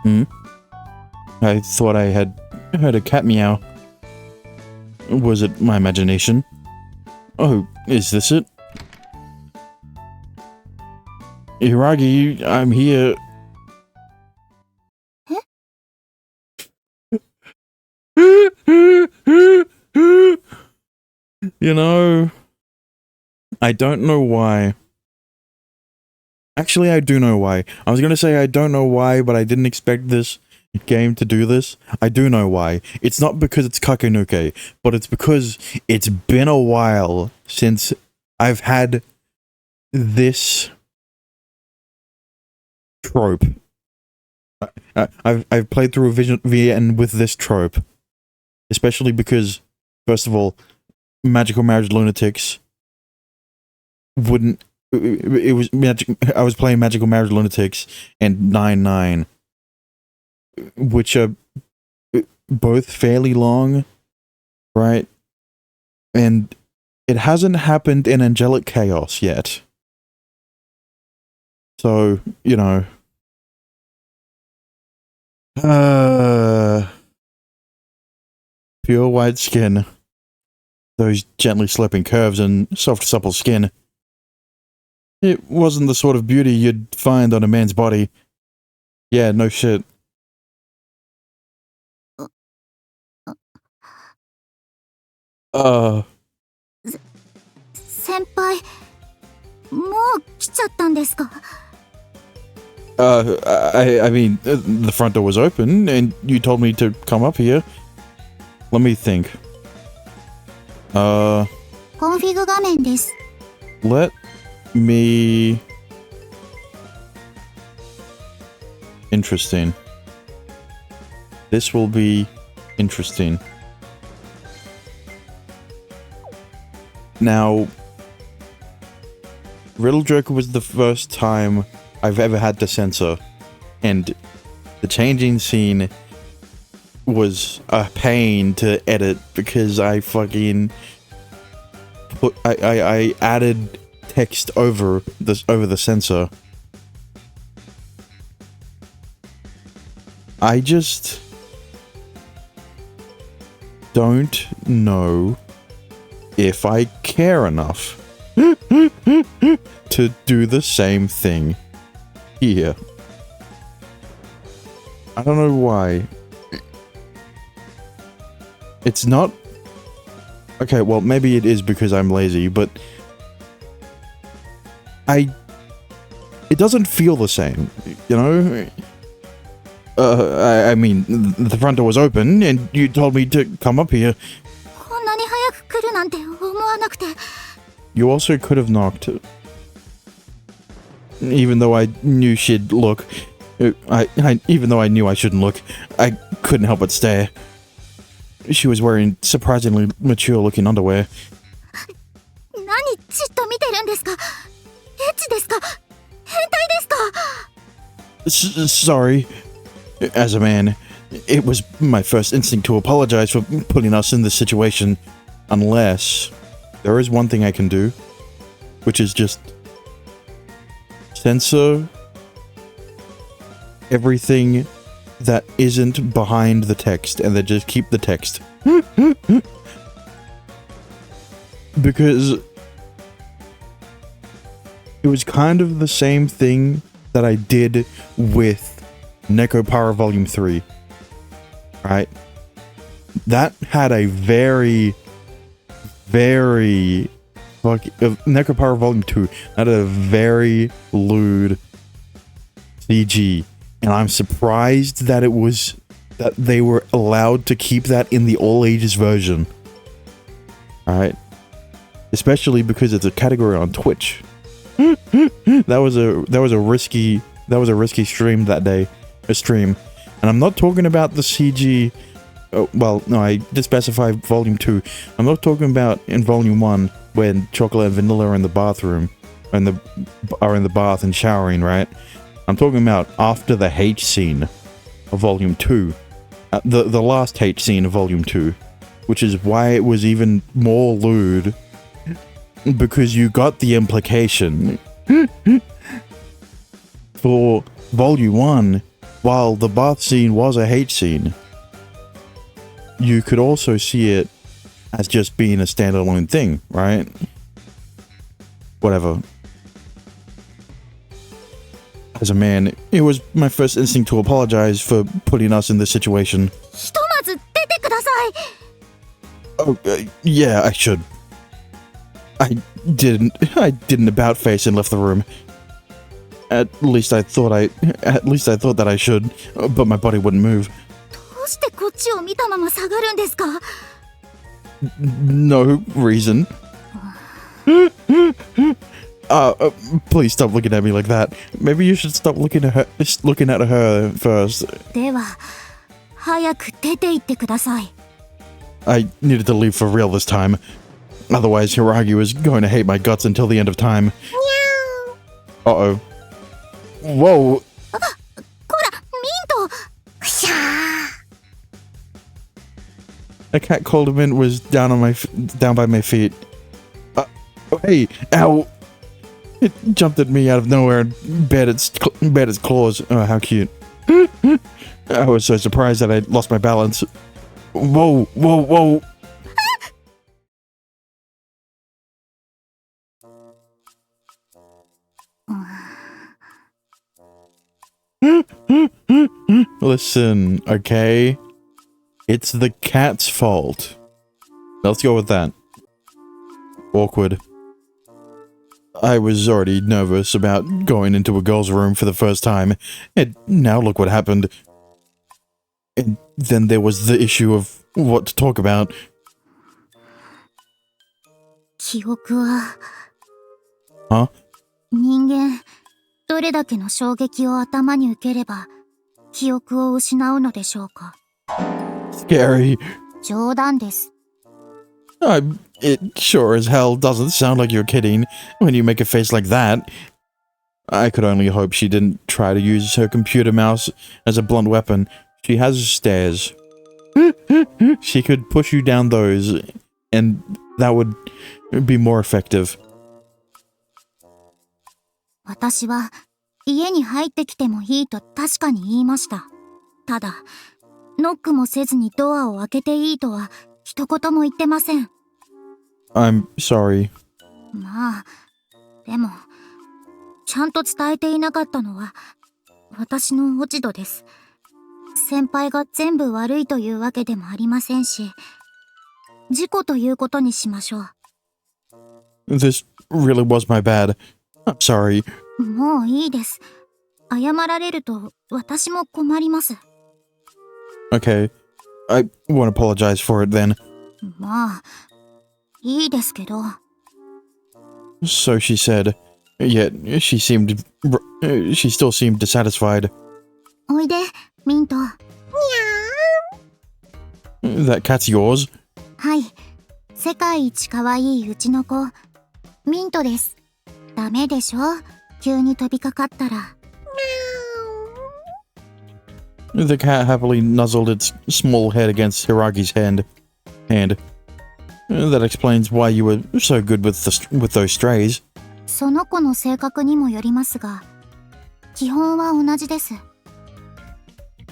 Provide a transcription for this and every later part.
Hmm? I thought I had heard a cat meow. Was it my imagination? Oh, is this it? Hiragi, I'm here. You know, I don't know why. Actually, I do know why. I was gonna say I don't know why, but I didn't expect this game to do this. I do know why. It's not because it's Kakenuke, but it's because it's been a while since I've had this trope. I've played through a VN with this trope. Especially because, first of all, Magical Marriage Lunatics wouldn't... It was magic. I was playing Magical Marriage Lunatics and 9-9, which are both fairly long, right? And it hasn't happened in Angelic Chaos yet. So, you know... Pure white skin. Those gently sloping curves and soft, supple skin. It wasn't the sort of beauty you'd find on a man's body. Yeah, no shit. Senpai, もう来ちゃったんですか? I mean, the front door was open, and you told me to come up here. Let me think. コンフィグ画面です。Let me... Interesting. This will be interesting. Now, Riddle Joker was the first time I've ever had to censor, and the changing scene was a pain to edit because I fucking put I added text over the censor. I just don't know if I care enough to do the same thing here. I don't know why. It's not... Okay, well, maybe it is because I'm lazy, but... It doesn't feel the same, you know? I mean, the front door was open, and you told me to come up here. You also could have knocked. Even though I knew she'd look. Even though I knew I shouldn't look, I couldn't help but stare. She was wearing surprisingly mature-looking underwear. Sorry. As a man, it was my first instinct to apologize for putting us in this situation. Unless there is one thing I can do, which is just censor everything that isn't behind the text, and then just keep the text. Because it was kind of the same thing that I did with Neko Power Volume 3. Right? That had a very Neko Power Volume 2 had a very lewd CG. And I'm surprised that that they were allowed to keep that in the all ages version. Alright? Especially because it's a category on Twitch. That was a risky stream that day. And I'm not talking about the CG. Oh, well, no, I did specify Volume 2. I'm not talking about in Volume 1 when Chocolate and Vanilla are in the bathroom, are in the bath and showering, right? I'm talking about after the H scene of Volume 2. The last H scene of Volume 2. Which is why it was even more lewd. Because you got the implication. For Volume 1, while the bath scene was a hate scene, you could also see it as just being a standalone thing, right? Whatever. As a man, it was my first instinct to apologize for putting us in this situation. ひとまず出てください。 Oh, yeah, I should. I didn't about face and left the room. At least I thought that I should, but my body wouldn't move. どうしてこっちを見たまま下がるんですか？ No reason. Please stop looking at me like that. Maybe you should stop looking at her first. では、早く出て行ってください。 I needed to leave for real this time. Otherwise, Hiragi was going to hate my guts until the end of time. Uh-oh. Whoa! こら、ミント！ふしゃー。 A cat called Mint was down by my feet. Hey, ow! It jumped at me out of nowhere and bared its claws. Oh, how cute. I was so surprised that I lost my balance. Whoa, whoa, whoa! Listen, okay? It's the cat's fault. Let's go with that. Awkward. I was already nervous about going into a girl's room for the first time, and now look what happened. And then there was the issue of what to talk about. 記憶は、 Huh? 人間、どれだけの衝撃を頭に受ければ、記憶を失うのでしょうか。 Scary. 冗談です。 It sure as hell doesn't sound like you're kidding when you make a face like that. I could only hope she didn't try to use her computer mouse as a blunt weapon. She has stairs. She could push you down those, and that would be more effective. 私は、家に入ってきてもいいと確かに言いました。ただ、ノックもせずにドアを開けていいとは、一言も言ってません。 I'm sorry. まあ、でも、ちゃんと伝えていなかったのは、私の落ち度です。先輩が全部悪いというわけでもありませんし、事故ということにしましょう。This really was my bad. I'm sorry. もういいです。謝られると私も困ります。Okay. I won't apologize for it then. まあ、いいですけど。So she said. Yet she still seemed dissatisfied. おいで、ミント。 That cat's yours? はい。世界一可愛いうちの子、ミントです。ダメでしょ？急に飛びかかったら。 The cat happily nuzzled its small head against Hiragi's hand. That explains why you were so good with those strays. その子の性格にもよりますが、基本は同じです。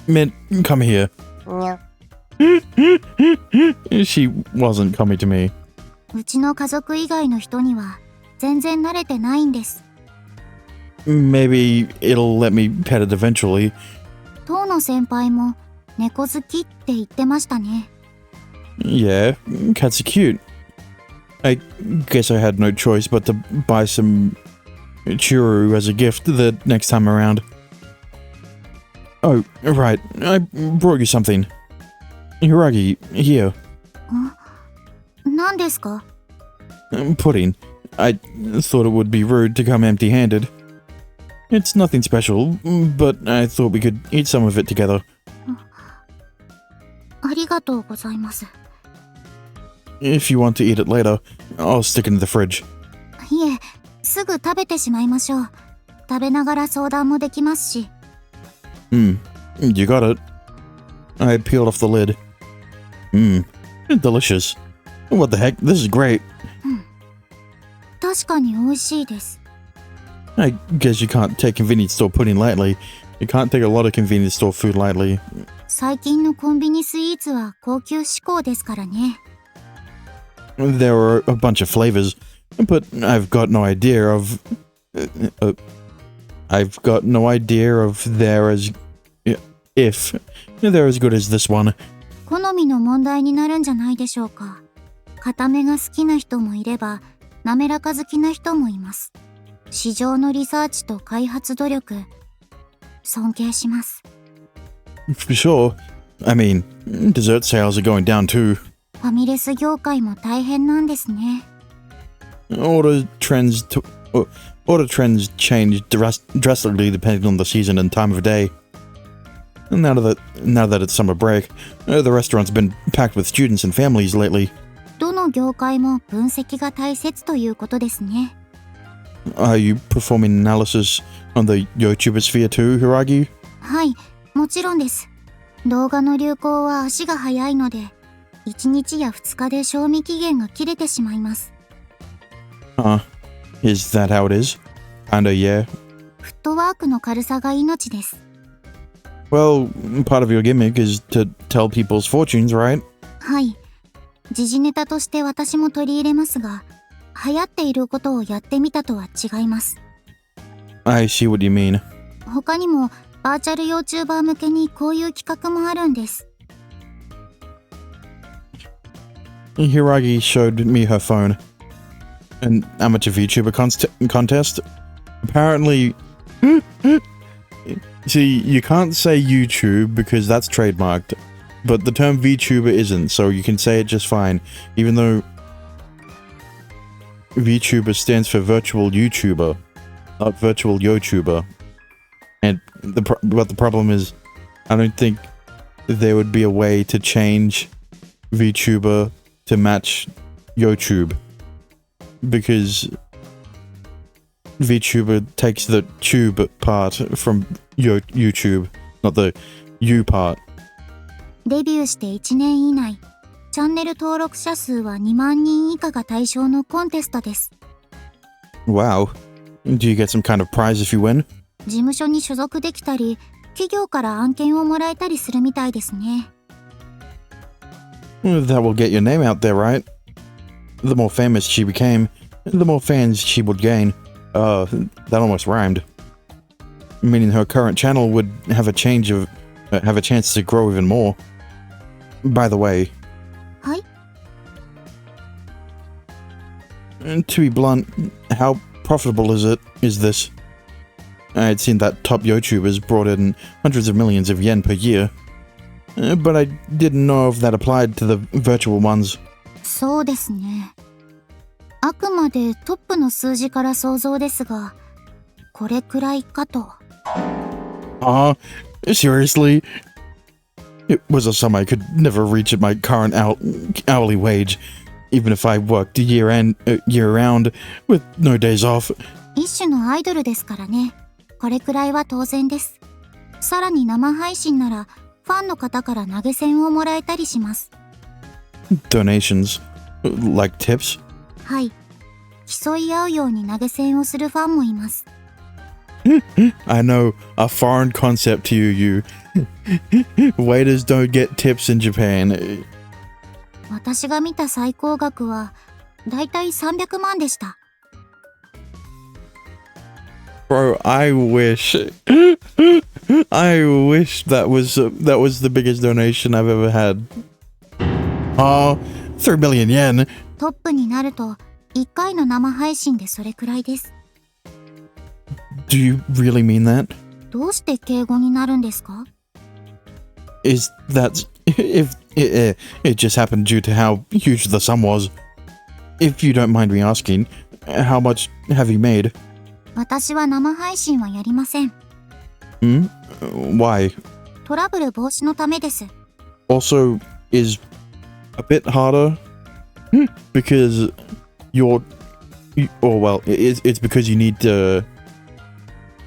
Mint, come here. She wasn't coming to me. うちの家族以外の人には全然慣れてないんです。 Maybe it'll let me pet it eventually. 当の先輩も猫好きって言ってましたね。 Yeah, cats are cute. I guess I had no choice but to buy some churu as a gift the next time around. Oh, right. I brought you something. Hiragi, here. 何ですか？ Pudding. I thought it would be rude to come empty-handed. It's nothing special, but I thought we could eat some of it together. ありがとうございます。 If you want to eat it later, I'll stick it in the fridge. いえ、すぐ食べてしまいましょう。食べながら相談もできますし。 You got it. I peeled off the lid. Delicious. What the heck? This is great. 確かに美味しいです。 I guess you can't take convenience store pudding lightly. You can't take a lot of convenience store food lightly. 最近のコンビニスイーツは高級志向ですからね。There are a bunch of flavors, but I've got no idea of if they're as good as this one. 好みの問題になるんじゃないでしょうか。固めが好きな人もいれば、滑らか好きな人もいます。市場のリサーチと開発努力、尊敬します。For sure. I mean, dessert sales are going down too. ファミレス業界も大変なんですね。Order trends change drastically depending on the season and time of day. Now that it's summer break, the restaurant's been packed with students and families lately. どの業界も分析が大切ということですね。Are you performing analysis on the YouTuber sphere too, Hiragi? はい、もちろんです。動画の流行は足が早いので、1日や2日で賞味期限が切れてしまいます。Is that how it is? Kinda, yeah. フットワークの軽さが命です。Well, part of your gimmick is to tell people's fortunes, right? はい。時事ネタとして私も取り入れますが、流行っていることをやってみたとは違います。I see what you mean. 他にもバーチャル YouTuber 向けにこういう企画もあるんです。Hiragi showed me her phone. An amateur VTuber contest. Apparently... See, you can't say YouTube because that's trademarked, but the term VTuber isn't, so you can say it just fine, even though VTuber stands for virtual YouTuber, not virtual YouTuber. And the problem is, I don't think there would be a way to change VTuber to match YouTube, because VTuber takes the tube part from YouTube, not the U part. デビューして1年以内、チャンネル登録者数は2万人以下が対象のコンテストです。Wow. Do you get some kind of prize if you win? 事務所に所属できたり、企業から案件をもらえたりするみたいですね。That will get your name out there, right? The more famous she became, the more fans she would gain. That almost rhymed. Meaning her current channel would have a chance to grow even more. By the way. はい。To be blunt, how profitable is this? I had seen that top YouTubers brought in hundreds of millions of yen per year. But I didn't know if that applied to the virtual ones. そうですね。あくまでトップの数字から想像ですが、これくらいかと。Seriously? It was a sum I could never reach at my current hourly wage, even if I worked year-round with no days off. 一種のアイドルですからね。これくらいは当然です。さらに生配信なら、ファンの方から投げ銭をもらえたりします。Donations? Like tips? はい。競い合うように投げ銭をするファンもいます。I know, a foreign concept to you. Waiters don't get tips in Japan. 私が見た最高額は、だいたい300万でした。Bro, I wish that was the biggest donation I've ever had. 3 million yen. トップになると、1回の生配信でそれくらいです。Do you really mean that? どうして敬語になるんですか？ Is that if it just happened due to how huge the sum was? If you don't mind me asking, how much have you made? 私は生配信はやりません。Why? トラブル防止のためです。Also, is a bit harder because it's because you need to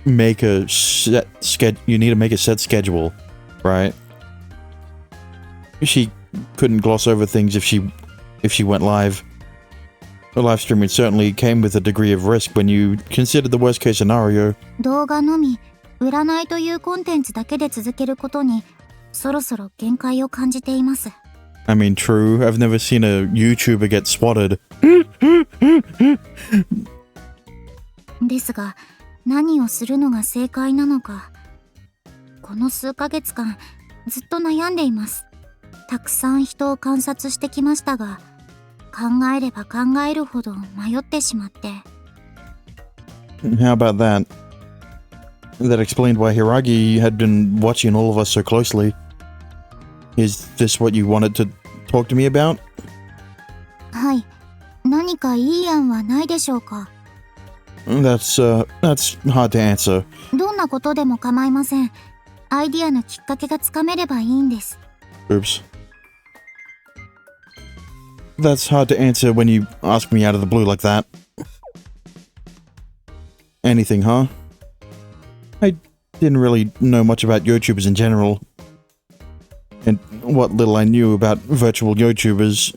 make a set schedule, right? She couldn't gloss over things if she went live. The live streaming certainly came with a degree of risk when you considered the worst case scenario. 動画のみ、占いというコンテンツだけで続けることにそろそろ限界を感じています。 I mean, true. I've never seen a YouTuber get swatted. ですが、何をするのが正解なのか、この数ヶ月間ずっと悩んでいます。たくさん人を観察してきましたが、考えれば考えるほど迷ってしまって。 How about that? That explained why Hiragi had been watching all of us so closely. Is this what you wanted to talk to me about? はい、何かいい案はないでしょうか。 That's hard to answer. どんなことでも構いません。アイディアのきっかけがつかめればいいんです。 Oops. That's hard to answer when you ask me out of the blue like that. Anything, huh? I didn't really know much about YouTubers in general. And what little I knew about virtual YouTubers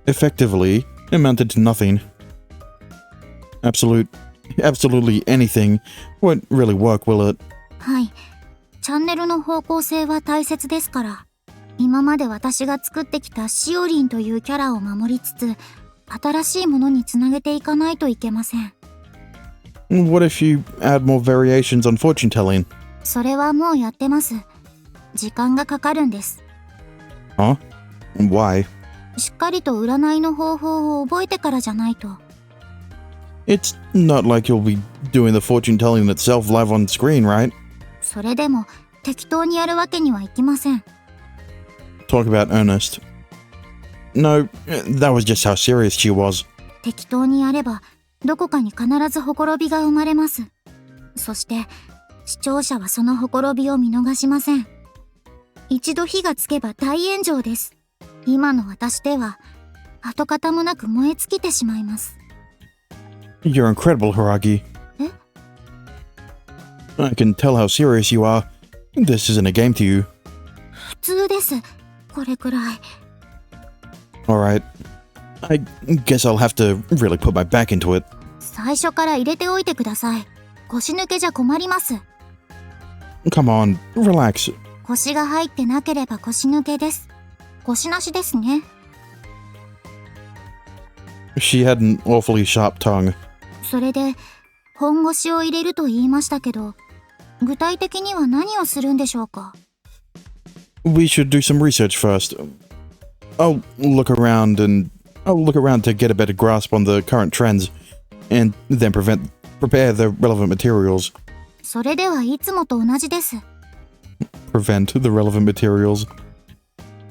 effectively amounted to nothing. Absolutely anything won't really work, will it? はい、チャンネルの方向性は大切ですから。今まで私が作ってきたしおりんというキャラを守りつつ、新しいものにつなげていかないといけません。 What if you add more variations on fortune telling? それはもうやってます。時間がかかるんです。 Huh? Why? しっかりと占いの方法を覚えてからじゃないと。 It's not like you'll be doing the fortune telling itself live on screen, right? それでも適当にやるわけにはいきません。 Talk about earnest. No, that was just how serious she was. 適当にやればどこかに必ずほころびが生まれます。そして視聴者はそのほころびを見逃しません。一度火がつけば大炎上です。今の私では跡形もなく燃え尽きてしまいます。 You're incredible, Hiragi. え？ I can tell how serious you are. This isn't a game to you. 普通です。これくらい。 Alright. I guess I'll have to really put my back into it. 最初から入れておいてください。腰抜けじゃ困ります。 Come on, relax. 腰が入ってなければ腰抜けです。腰なしですね。 She had an awfully sharp tongue. それで本腰を入れると言いましたけど、具体的には何をするんでしょうか。 We should do some research first. I'll look around to get a better grasp on the current trends, and then prepare the relevant materials. それではいつもと同じです。 Prevent the relevant materials.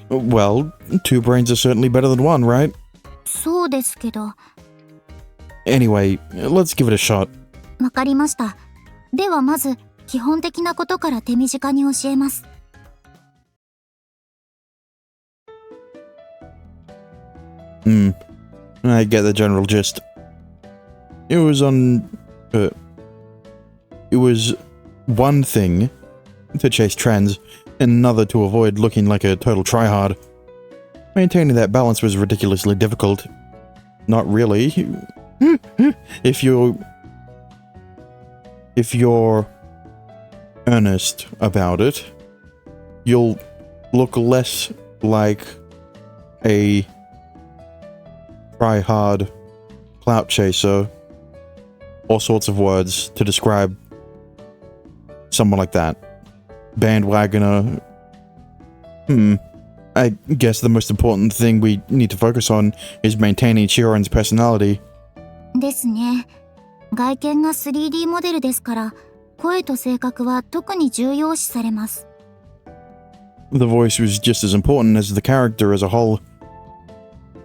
Well, two brains are certainly better than one, right? そうですけど。 Anyway, let's give it a shot. わかりました。ではまず基本的なことから手短に教えます。 I get the general gist. It was one thing to chase trends, and another to avoid looking like a total tryhard. Maintaining that balance was ridiculously difficult. Not really. If you're earnest about it, you'll look less like a try-hard clout chaser. All sorts of words to describe someone like that. Bandwagoner. I guess the most important thing we need to focus on is maintaining Chiron's personality. ですね。外見が 3D モデルですから、声と性格は特に重要視されます。 The voice was just as important as the character as a whole.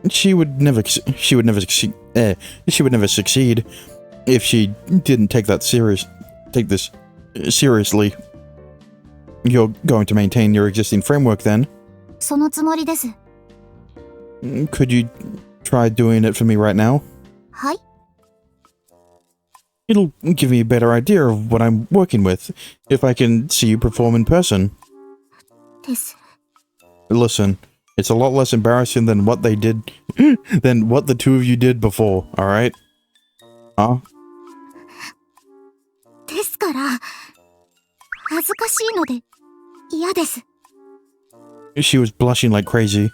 She would never succeed if she didn't take this seriously. You're going to maintain your existing framework then? そのつもりです。 Could you try doing it for me right now? はい。 It'll give me a better idea of what I'm working with if I can see you perform in person. です。 Listen, it's a lot less embarrassing than what the two of you did before, alright? Huh? ですから、恥ずかしいので嫌です。 She was blushing like crazy.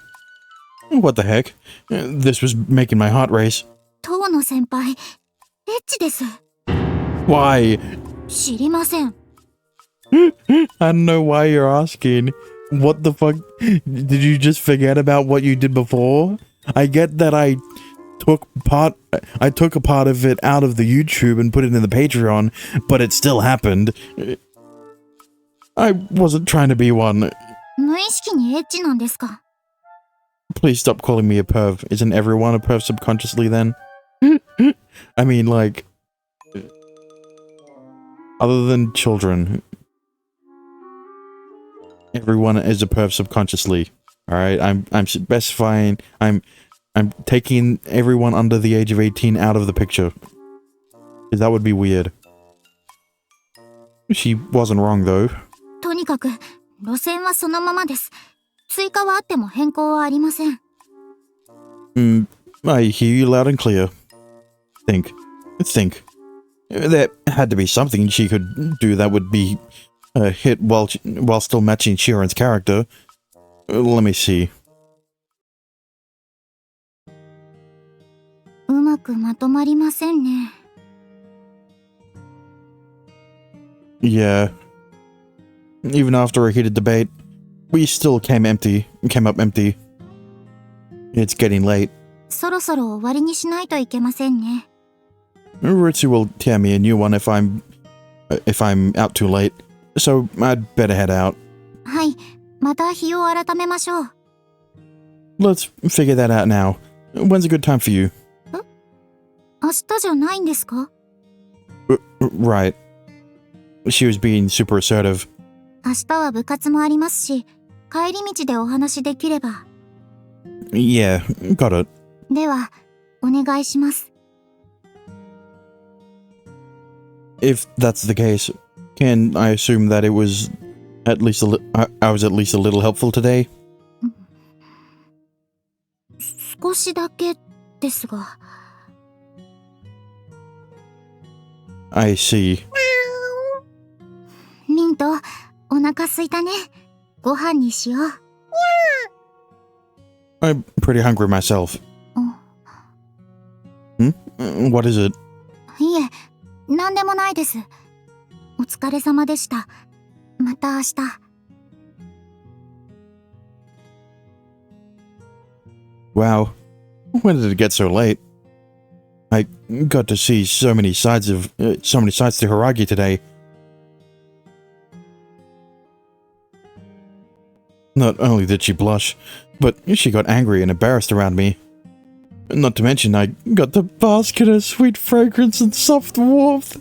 What the heck? This was making my heart race. 遠野先輩、エッチです。 Why? 知りません。 I don't know why you're asking. What the fuck? Did you just forget about what you did before? I get that I took a part of it out of the YouTube and put it in the Patreon, but it still happened. I wasn't trying to be one. 無意識にエッチなんですか？ Please stop calling me a perv. Isn't everyone a perv subconsciously then? I mean, like, other than children, everyone is a perv subconsciously. All right, I'm specifying. I'm taking everyone under the age of 18 out of the picture, because that would be weird. She wasn't wrong though. とにかく路線はそのままです。追加はあっても変更はありません。I hear you loud and clear. Think. There had to be something she could do that would be a hit while still matching Sheeran's character. Let me see. うまくまとまりませんね。Yeah. Even after a heated debate, we still came up empty. It's getting late. そろそろ終わりにしないといけませんね。Ritsu will tear me a new one if I'm out too late, so I'd better head out. はい、また日を改めましょう。Let's figure that out now. When's a good time for you? 明日じゃないんですか？ Right. She was being super assertive. 明日は部活もありますし、帰り道でお話できれば。Yeah, got it. では、お願いします。If that's the case, can I assume that it was at least I was at least a little helpful today? 少しだけですが。I see. ミント、お腹すいたね。ご飯にしよう。I'm pretty hungry myself. What is it? いえ、なんでもないです。お疲れ様でした。また明日。Wow. When did it get so late? I got to see so many sides to Hiragi today. Not only did she blush, but she got angry and embarrassed around me. Not to mention, I got the basket of sweet fragrance and soft warmth.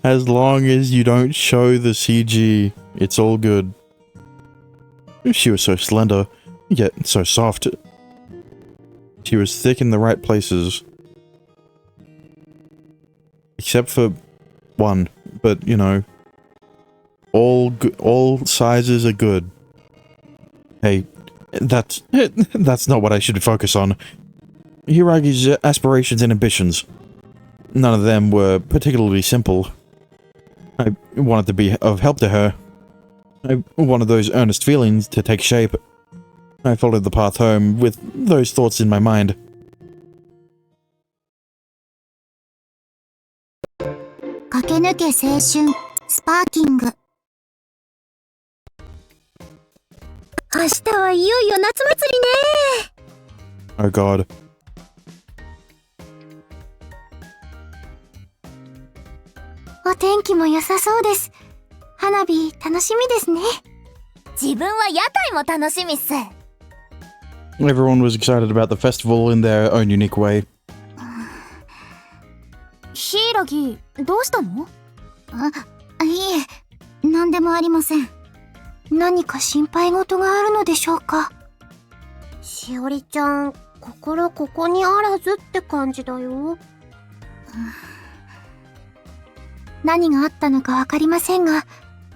As long as you don't show the CG, it's all good. She was so slender, yet so soft. She was thick in the right places. Except for one, but you know, all sizes are good. Hey, that's not what I should focus on. Hiragi's aspirations and ambitions. None of them were particularly simple. I wanted to be of help to her. I wanted those earnest feelings to take shape. I followed the path home with those thoughts in my mind. Kakenuke 青春スパーキング。明日はいよいよ夏祭りね。 Oh god. お天気も良さそうです。花火楽しみですね。自分は屋台も楽しみっす。Everyone was excited about the festival in their own unique way. ヒイラギ、どうしたの？いえ、なんでもありません。何か心配事があるのでしょうか？しおりちゃん、心ここにあらずって感じだよ。何があったのかわかりませんが、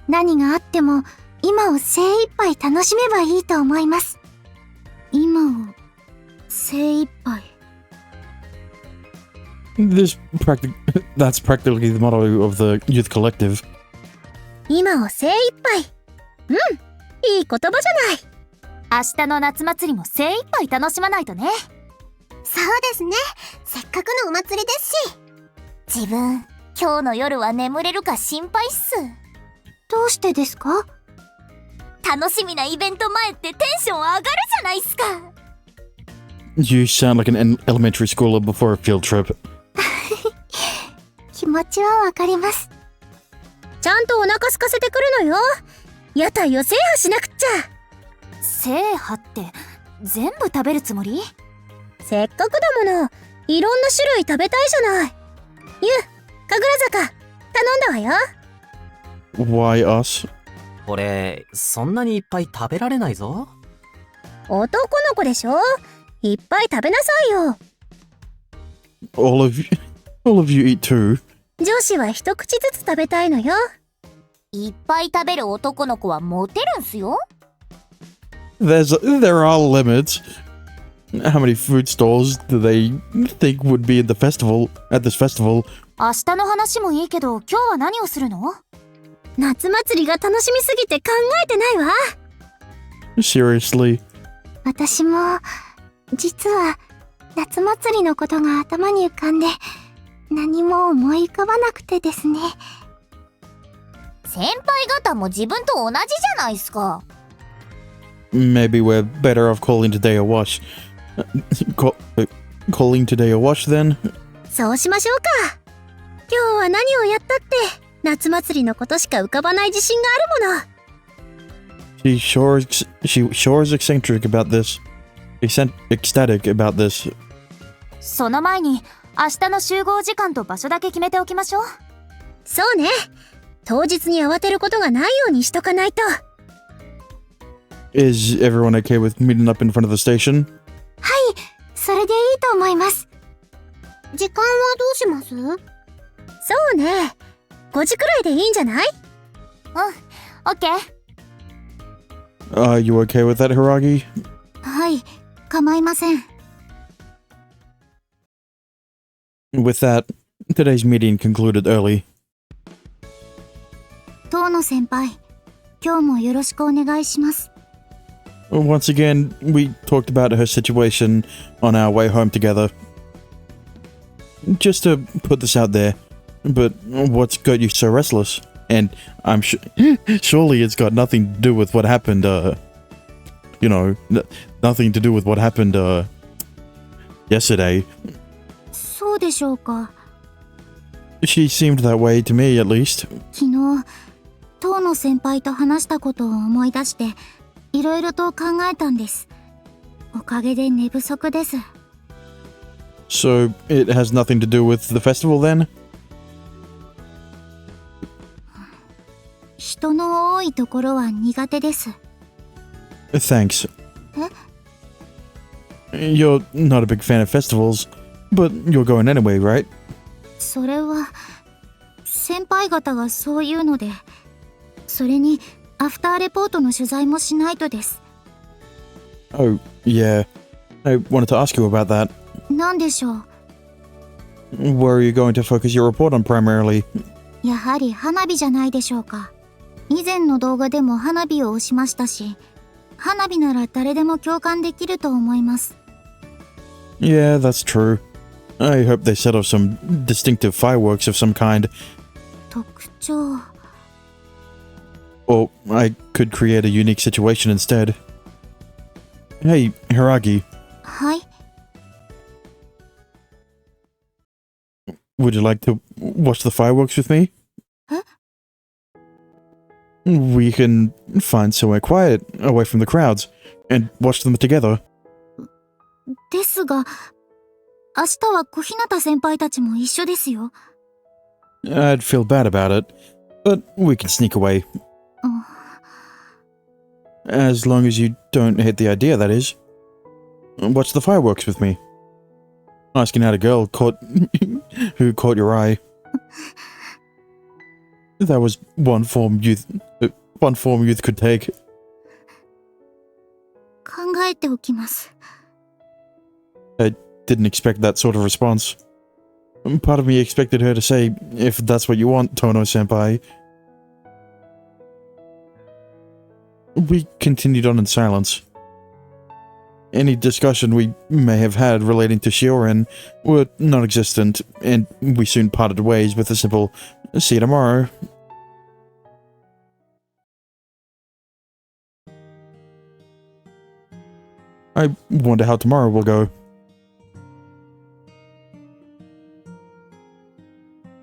何があっても今を精一杯楽しめばいいと思います。今を精一杯。That's practically the motto of the youth collective. 今を精一杯。うん、いい言葉じゃない。明日の夏祭りも精一杯楽しまないとね。そうですね。せっかくのお祭りですし。自分、今日の夜は眠れるか心配っす。どうしてですか？楽しみなイベント前ってテンション上がるじゃないっすか。You sound like an elementary schooler before a field trip. 気持ちはわかります。ちゃんとお腹空かせてくるのよ。屋台を制覇しなくっちゃ。制覇って全部食べるつもり？せっかくだもの、いろんな種類食べたいじゃない。ゆう、神楽坂、頼んだわよ。Why us? 俺、そんなにいっぱい食べられないぞ。男の子でしょ？いっぱい食べなさいよ。All of you eat too. 女子は一口ずつ食べたいのよ。いっぱい食べる男の子はモテるんすよ。There are limits. How many food stalls do they think would be at this festival? 明日の話もいいけど、今日は何をするの？夏祭りが楽しみすぎて考えてないわ。Seriously? 私も、実は、夏祭りのことが頭に浮かんで、何も思い浮かばなくてですね。先輩方も自分と同じじゃないっすか。Maybe we're better off calling today a wash. Calling today a wash then? そうしましょうか。今日は何をやったって、夏祭りのことしか浮かばない自信があるもの。She sure is eccentric about this. Ecstatic about this. その前に、明日の集合時間と場所だけ決めておきましょう。そうね。当日に慌てることがないようにしとかないと。Is everyone okay with meeting up in front of the station? はい、それでいいと思います。時間はどうします？そうね。5時くらいでいいんじゃない？うん、オッケー。Are you okay with that, Hiragi? はい、構いません。With that, today's meeting concluded early. 遠野先輩、今日もよろしくお願いします。Once again, we talked about her situation on our way home together. Just to put this out there, but what's got you so restless? And I'm surely it's got nothing to do with what happened, nothing to do with what happened, yesterday. そうでしょうか。She seemed that way to me, at least. 昨日、遠野先輩と話したことを思い出して、いろいろと考えたんです。おかげで寝不足です。So, it has nothing to do with the festival then? 人の多いところは苦手です。Thanks. You're not a big fan of festivals, but you're going anyway, right? それは、先輩方がそう言うので、それに、アフターレポートの取材もしないとです。Oh, yeah. I wanted to ask you about that. なんでしょう。Where are you going to focus your report on primarily? やはり花火じゃないでしょうか。以前の動画でも花火を推しましたし、花火なら誰でも共感できると思います。Yeah, that's true. I hope they set off some distinctive fireworks of some kind. 特徴。Or I could create a unique situation instead. Hey, Hiragi. はい。Would you like to watch the fireworks with me? Huh? We can find somewhere quiet, away from the crowds, and watch them together. ですが、明日は小日向先輩たちも一緒ですよ。I'd feel bad about it, but we can sneak away. As long as you don't hate the idea, that is. Watch the fireworks with me. Asking out a girl who caught your eye. That was one form youth could take. 考えておきます。I didn't expect that sort of response. Part of me expected her to say, if that's what you want, Tono-senpai. We continued on in silence. Any discussion we may have had relating to Shioren were non-existent, and we soon parted ways with a simple, see you tomorrow. I wonder how tomorrow will go.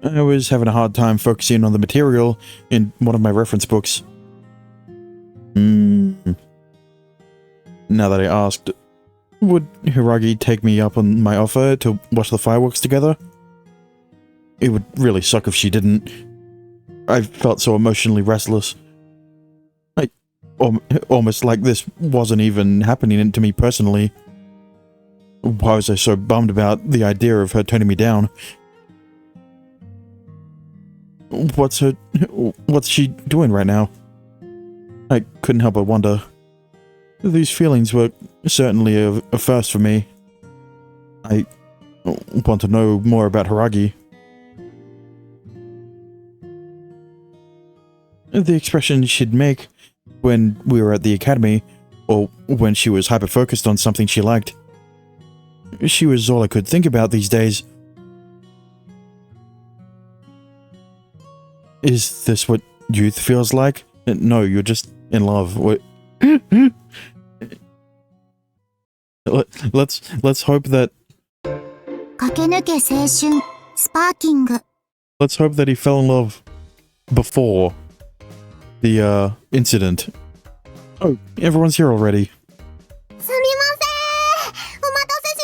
I was having a hard time focusing on the material in one of my reference books. Now that I asked, would Hiragi take me up on my offer to watch the fireworks together? It would really suck if she didn't. I felt so emotionally restless. Almost like this wasn't even happening to me personally. Why was I so bummed about the idea of her turning me down? What's she doing right now? I couldn't help but wonder. These feelings were certainly a first for me. I want to know more about Hiragi. The expression she'd make when we were at the academy, or when she was hyper-focused on something she liked. She was all I could think about these days. Is this what youth feels like? No, you're just in love. What? Let's hope that. 駆け抜け青春スパーキング Let's hope that he fell in love before the incident. Oh, everyone's here already. すみません、お待たせし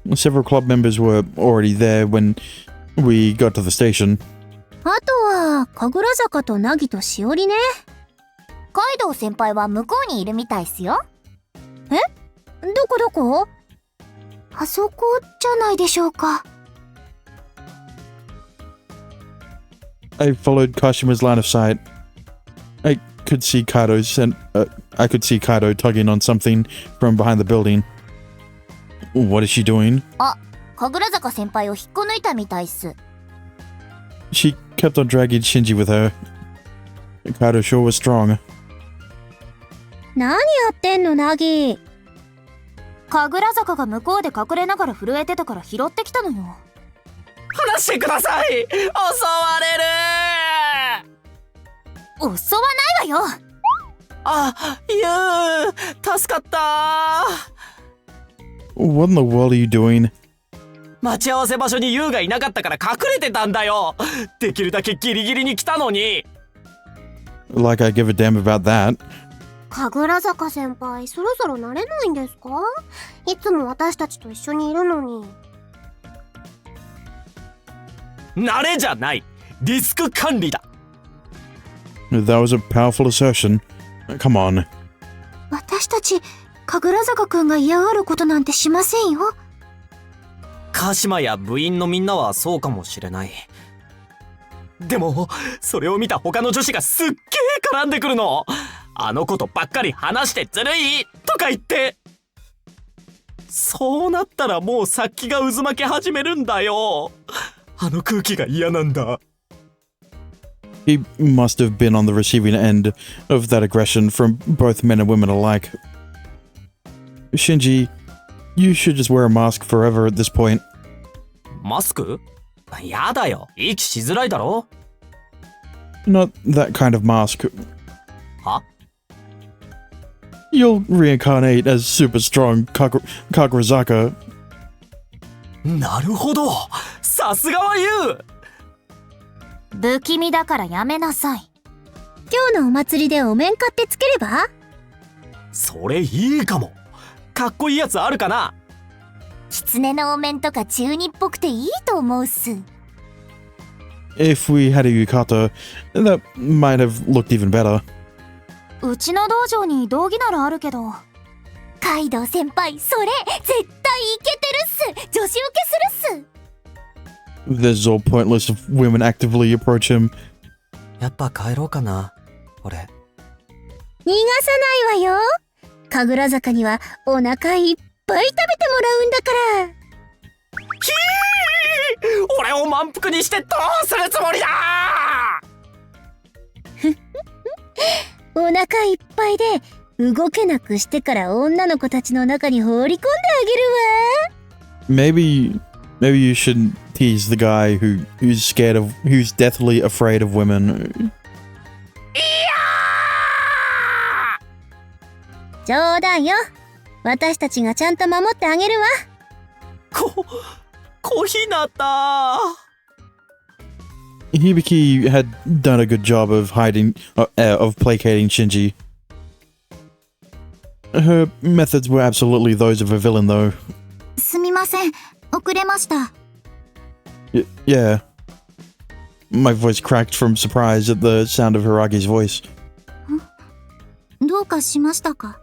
ました。 Several club members were already there when we got to the station. あとは神楽坂と凪としおりね。カイドウ先輩は向こうにいるみたいっすよ。え？どこどこ？あそこじゃないでしょうか。I followed Kashima's line of sight. I could see Kaido tugging on something from behind the building. What is she doing? あ、神楽坂先輩を引っこ抜いたみたいっす。She kept on dragging Shinji with her. Kaido sure was strong. 何やってんの凪。神楽坂が向こうで隠れながら震えてたから拾ってきたのよ。話してください。襲われる。襲わないわよ。あ、助かった。 What in the world are you doing? 待ち合わせ場所にユウがいなかったから隠れてたんだよ。できるだけギリギリに来たのに。Like I give a damn about that. 神楽坂先輩、そろそろ慣れないんですか？いつも私たちと一緒にいるのに。慣れじゃない。リスク管理だ。That was a powerful assertion. Come on. 私たち、神楽坂くんが嫌がることなんてしませんよ。鹿島や部員のみんなはそうかもしれない。でもそれを見た他の女子がすっげー絡んでくるの。あの子とばっかり話してずるいとか言って。そうなったらもう殺気が渦巻き始めるんだよ。あの空気が嫌なんだ。He must have been on the receiving end of that aggression from both men and women alike. Shinji, you should just wear a mask forever at this point. マスク？やだよ。息しづらいだろ。Not that kind of mask. は？ You'll reincarnate as super strong Kakurazaka. なるほど。さすがはユウ。不気味だからやめなさい。今日のお祭りでお面買ってつければ？それいいかも。かっこいいやつあるかな？狐のお面とか中二っぽくていいと思うっす。If we had a yukata, that might have looked even better. うちの道場に道着ならあるけど。カイドウ先輩、それ絶対イケてるっす。女子受けするっす。This is all pointless if women actively approach him. やっぱ帰ろうかな。俺。逃がさないわよ。神楽坂にはお腹いっぱい食べてもらうんだから。俺を満腹にしてどうするつもりだ。お腹いっぱいで動けなくしてから女の子たちの中に放り込んであげるわ。 Maybe you should tease the guy who's deathly afraid of women. 冗談よ。私たちがちゃんと守ってあげるわ。小日向。Hibiki had done a good job of placating Shinji. Her methods were absolutely those of a villain, though. すみません、遅れました。Yeah. My voice cracked from surprise at the sound of Hiragi's voice. どうかしましたか？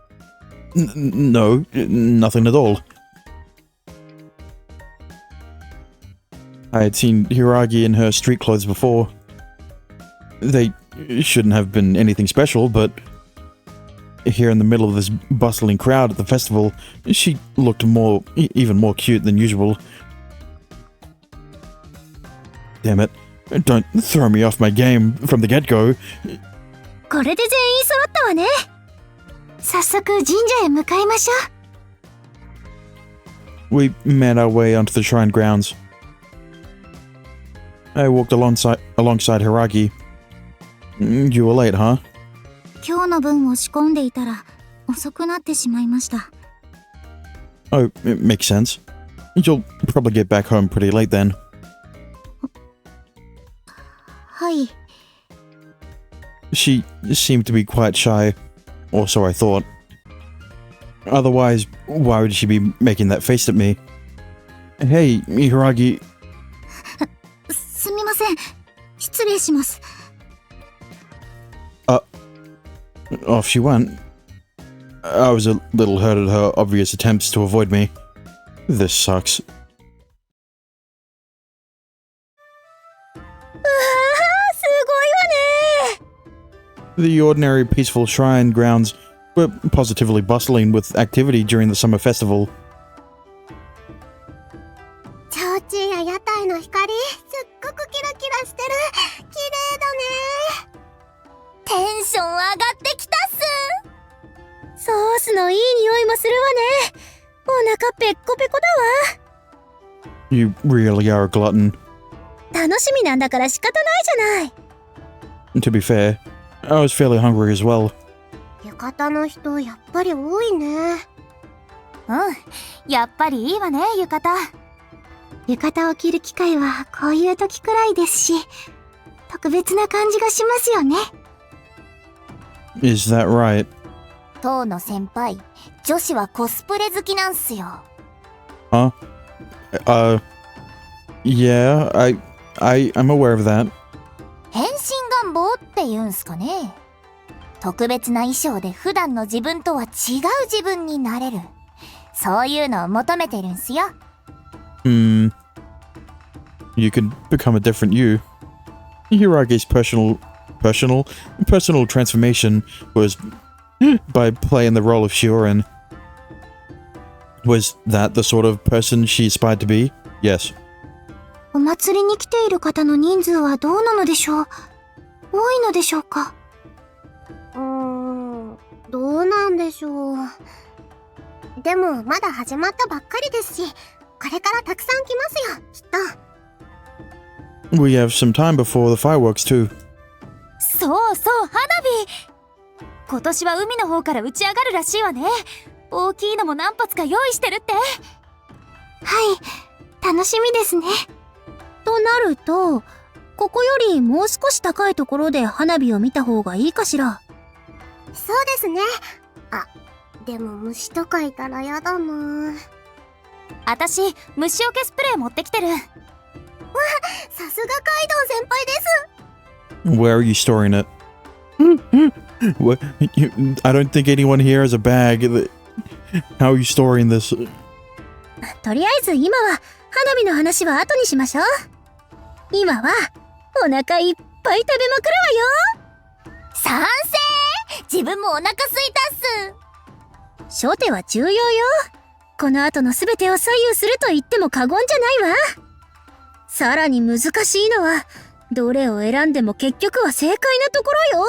No, nothing at all. I had seen Hiragi in her street clothes before. They shouldn't have been anything special, but here in the middle of this bustling crowd at the festival, she looked even more cute than usual. Damn it. Don't throw me off my game from the get-go. これで全員揃ったわね。早速神社へ向かいましょう。We made our way onto the shrine grounds. I walked alongside Hiragi. You were late, huh? 今日の分を仕込んでいたら遅くなってしまいました。Oh, it makes sense. You'll probably get back home pretty late then. はい。She seemed to be quite shy, or so I thought. Otherwise, why would she be making that face at me? Hey, Hiragi. すみません。失礼します。Off she went. I was a little hurt at her obvious attempts to avoid me. This sucks. すごいわね。 The ordinary peaceful shrine grounds were positively bustling with activity during the summer festival. ちょうちんや屋台の光、すっごくキラキラしてる。綺麗だね。テンション上がってきたっす。ソースのいい匂いもするわね。お腹ペッコペコだわ。 You really are a glutton. 楽しみなんだから仕方ないじゃない。 To be fair, I was fairly hungry as well. 浴衣の人やっぱり多いね。やっぱりいいわね、浴衣。浴衣を着る機会はこういう時くらいですし、特別な感じがしますよね。Is that right? 当の先輩、女子はコスプレ好きなんすよ。Huh? Yeah, I'm aware of that. 変身願望って言うんすかね。特別な衣装で普段の自分とは違う自分になれる。そういうのを求めてるんすよ。You could become a different you. Hiragi's personal transformation was by playing the role of Shioran. Was that the sort of person she aspired to be? Yes. お祭りに来ている方の人数はどうなのでしょう。多いのでしょうか。どうなんでしょう。でもまだ始まったばっかりですし、これからたくさん来ますよ、きっと。We have some time before the fireworks too. そうそう、花火。今年は海の方から打ち上がるらしいわね。大きいのも何発か用意してるって。はい、楽しみですね。となると、ここよりもう少し高いところで花火を見た方がいいかしら。そうですね。あ、でも虫とかいたらやだな。私、虫除けスプレー持ってきてる。さすがカイドウ先輩です。 Where are you storing it? What? I don't think anyone here has a bag. How are you storing this? とりあえず今は花火の話は後にしましょう。今はお腹いっぱい食べまくるわよ。賛成。自分もお腹すいたっす。初手は重要よ。この後の全てを左右すると言っても過言じゃないわ。さらに難しいのは、どれを選んでも結局は正解なところよ。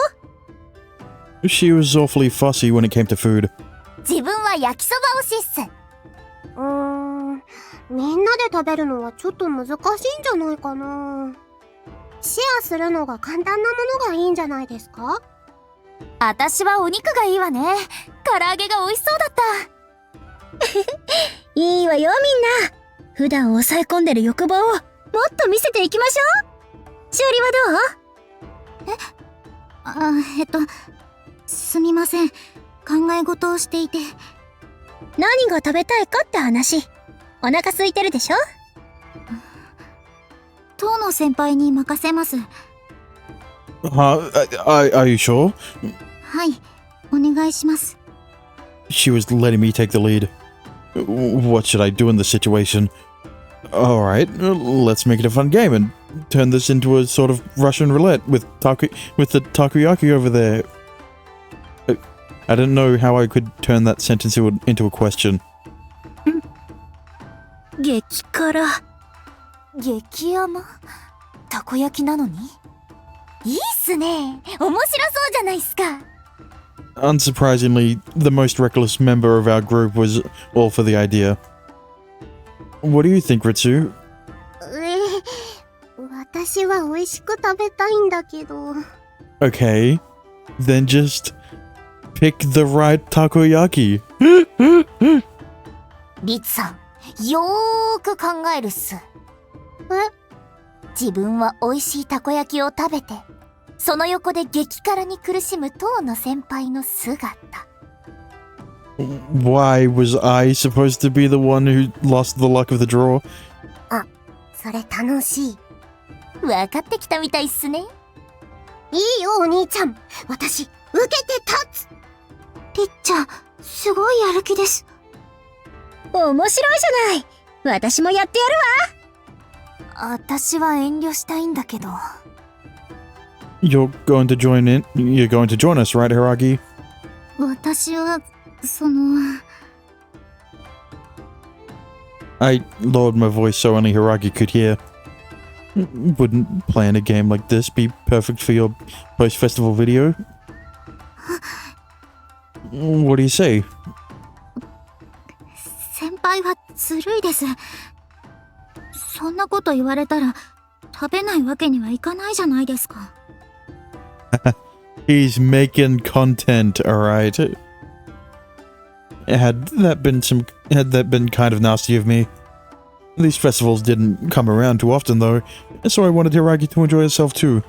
She was awfully fussy when it came to food. 自分は焼きそば推しっす。みんなで食べるのはちょっと難しいんじゃないかな。シェアするのが簡単なものがいいんじゃないですか？私はお肉がいいわね。唐揚げが美味しそうだった。いいわよみんな。普段抑え込んでる欲望をもっと見せていきましょう。しおりはどう？すみません。考え事をしていて。何が食べたいかって話。お腹空いてるでしょ？当の先輩に任せます。Are you sure? はい、お願いします。 She was letting me take the lead. What should I do in this situation? Alright, let's make it a fun game and turn this into a sort of Russian roulette with the takoyaki over there. I didn't know how I could turn that sentence into a question. 激辛。激甘？たこ焼きなのに？いいっすね。面白そうじゃないっすか。Unsurprisingly, the most reckless member of our group was all for the idea. What do you think, Ritsu? 私は美味しく食べたいんだけど。Okay, then just pick the right takoyaki. リツさん、よーく考えるっす。自分は美味しいたこ焼きを食べて、その横で激辛に苦しむ当の先輩の姿。Why was I supposed to be the one who lost the luck of the draw? あ、それ楽しい。分かってきたみたいっすね。いいよお兄ちゃん。私、受けて立つ。りっちゃん、すごいやる気です。面白いじゃない。私もやってやるわ。私は遠慮したいんだけど。You're going to join us, right, Hiragi? 私は、I lowered my voice so only Hiragi could hear. Wouldn't playing a game like this be perfect for your post-festival video? What do you say? 先輩はずるいです。そんなこと言われたら食べないわけにはいかないじゃないですか。He's making content, alright? Had that been kind of nasty of me. These festivals didn't come around too often though, so I wanted Hiragi to enjoy herself too.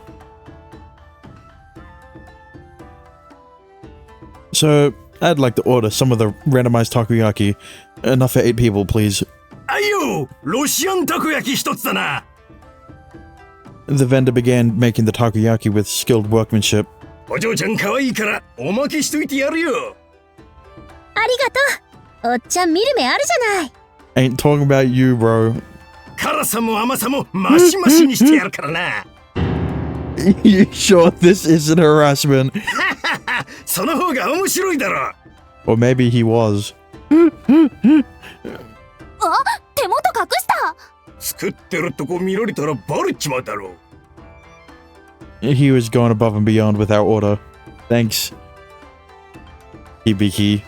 So, I'd like to order some of the randomized takoyaki. Enough for 8 people, please. Ayo! Russian takoyaki 1つだな! The vendor began making the takoyaki with skilled workmanship. お嬢ちゃん可愛いからおまけしといてやるよ。ありがとう。おっちゃん見る目あるじゃない。Ain't talking about you, bro. 辛さも甘さもマシマシにしてやるからな。You sure this isn't harassment? その方が面白いだろ。Or maybe he was. あ、手元隠した。作ってるとこ見られたらバレちまうだろう。He was going above and beyond with our order. Thanks, Hibiki.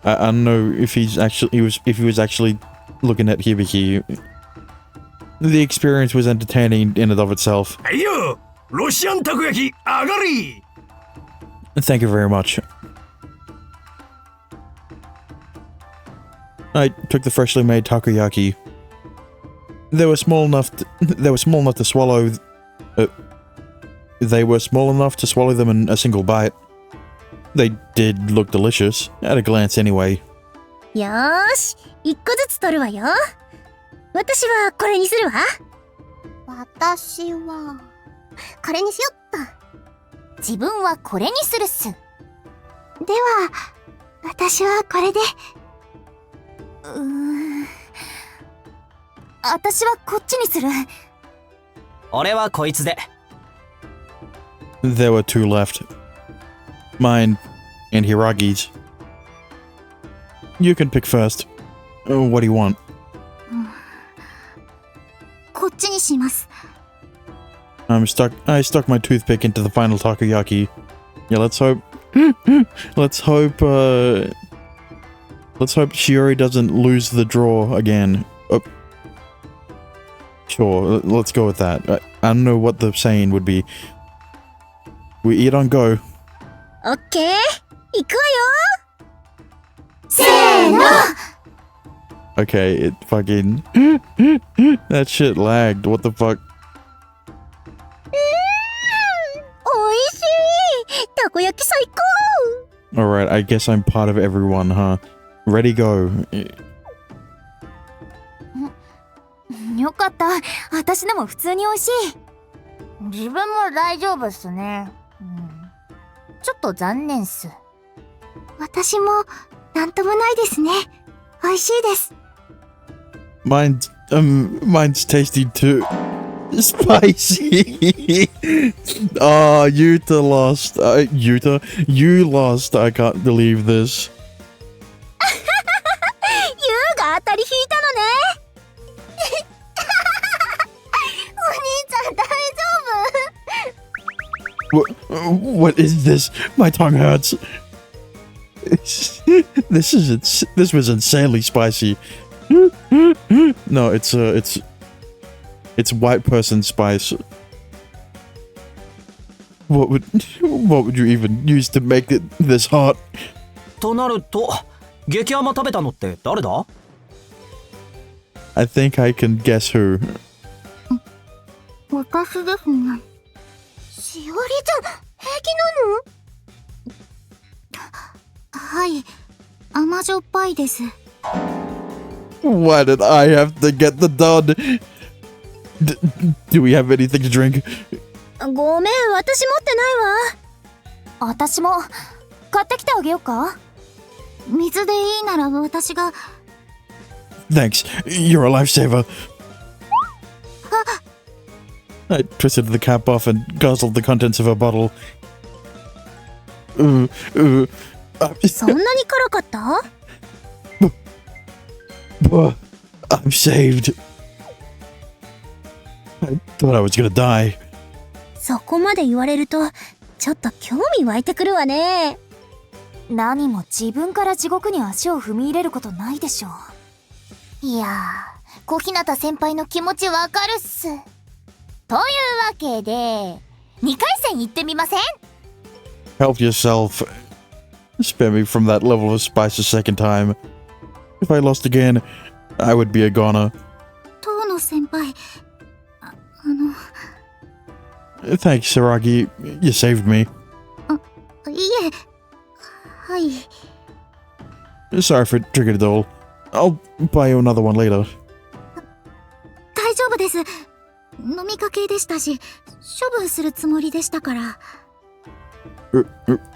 I don't know if he was actually looking at Hibiki. The experience was entertaining in and of itself. はいよ、ロシアンたこ焼き上がり。Thank you very much. I took the freshly made takoyaki. They were small enough to swallow. They were small enough to swallow them in a single bite. They did look delicious, at a glance anyway. よーし、1個ずつ取るわよ。私はこれにするわ。私はこれにしよっと。自分はこれにするっす。では、私はこれで。私はこっちにする。俺はこいつで。There were 2 left. Mine and Hiragi's. You can pick first. What do you want? こっちにします。 I stuck my toothpick into the final takoyaki. Yeah, let's hope Shiori doesn't lose the draw again. Sure, let's go with that. I don't know what the saying would be. We eat on go. オッケー、行くわよ。せーの。 Okay, it fucking that shit lagged. What the fuck? おいしい。たこ焼き最高。 Alright, I guess I'm part of everyone, huh? Ready, go. よかった。私でも普通に美味しい。自分も大丈夫っすね。ちょっと残念っす。私もなんともないですね。美味しいです。 Mine's tasty too. Spicy. Oh, Yuta lost. Yuta, you lost. I can't believe this. ユウが当たり引いたのね。お兄ちゃん大丈夫？ What is this? My tongue hurts. This was insanely spicy. No, it's white person spice. What would you even use to make it this hot? となると激甘食べたのって誰だ？ I think I can guess who. 私ですね。しおりちゃん、平気なの？はい、甘じょっぱいです。Why did I have to get the dud? Do we have anything to drink? ごめん、私持ってないわ。私も買ってきてあげようか。水でいいなら私が。 Thanks, you're a lifesaver. I twisted the cap off and guzzled the contents of a bottle. そんなに辛かった？ I'm saved. I thought I was gonna die. そこまで言われるとちょっと興味湧いてくるわね。何も自分から地獄に足を踏み入れることないでしょ。いやー、小日向先輩の気持ちわかるっす。というわけで2回戦行ってみません？ Help yourself. Spare me from that level of spice a second time. If I lost again, I would be a goner. 遠野先輩、Thanks, Saragi. You saved me. いえ、はい。 Sorry for triggering it all. I'll buy you another one later. 大丈夫です。飲みかけでしたし、処分するつもりでしたから。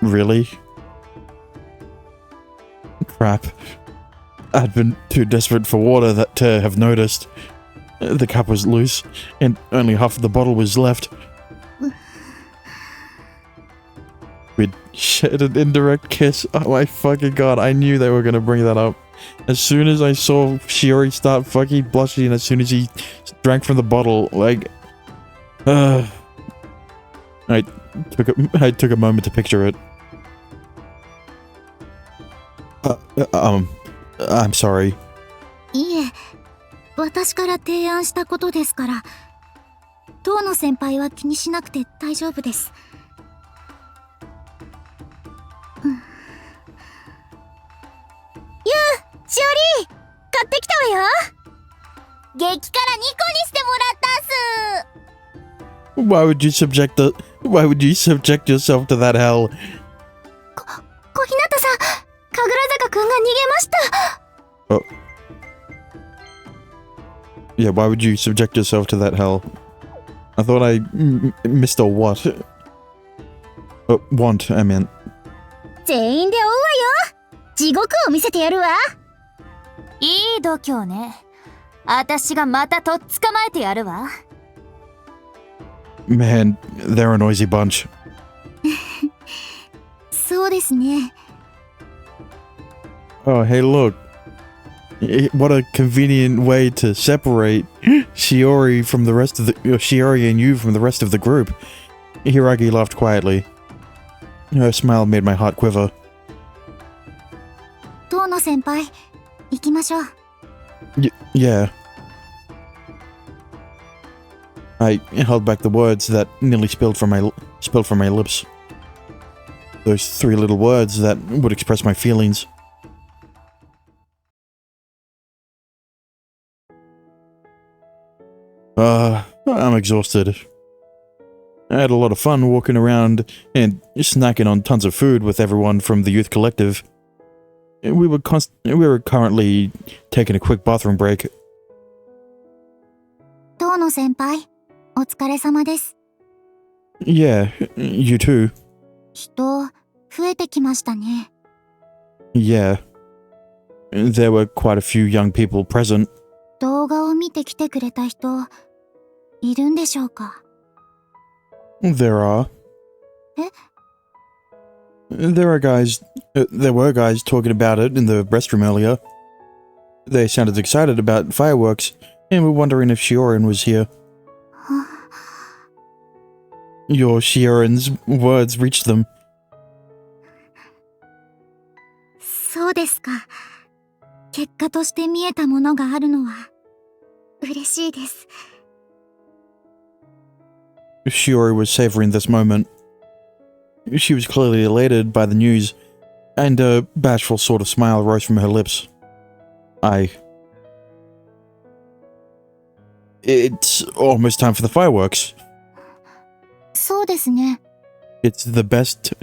Really? Crap. I'd been too desperate for water to have noticed. The cap was loose, and only half of the bottle was left. We'd shared an indirect kiss. Oh my fucking god, I knew they were gonna bring that up. As soon as I saw Shiori start fucking blushing, as soon as he drank from the bottle, like... I took a moment to picture it. I'm sorry. いえ、私から提案したことですから、遠野先輩は気にしなくて大丈夫です。しおり、買ってきたわよ。激辛2個にしてもらったっす。 Why would you subject yourself to that hell? 小日向さん、神楽坂くんが逃げました。 Oh. Yeah, why would you subject yourself to that hell? I thought I missed a what? Want, I meant. 全員で追うわよ。地獄を見せてやるわ。いい度胸ね。私がまたとっ捕まえてやるわ。Man, they're a noisy bunch. そうですね。Oh, hey, look. What a convenient way to separate Shiori from the rest of the Shiori and you from the rest of the group. Hiragi laughed quietly. Her smile made my heart quiver. 遠野先輩、行きましょう。Yeah. I held back the words that nearly spilled from my lips. Those 3 little words that would express my feelings. I'm exhausted. I had a lot of fun walking around and snacking on tons of food with everyone from the youth collective. We were currently taking a quick bathroom break. 遠野先輩、お疲れ様です。 Yeah, you too. 人、増えてきましたね。 Yeah. There were quite a few young people present. 動画を見てきてくれた人、いるんでしょうか？ There are. Eh? There were guys talking about it in the restroom earlier. They sounded excited about fireworks and were wondering if Shiorin was here. Your Shiorin's words reached them. そうですか。結果として見えたものがあるのは嬉しいです。 Shiori was savoring this moment. She was clearly elated by the news, and a bashful sort of smile rose from her lips. It's almost time for the fireworks. そうですね。 It's the best...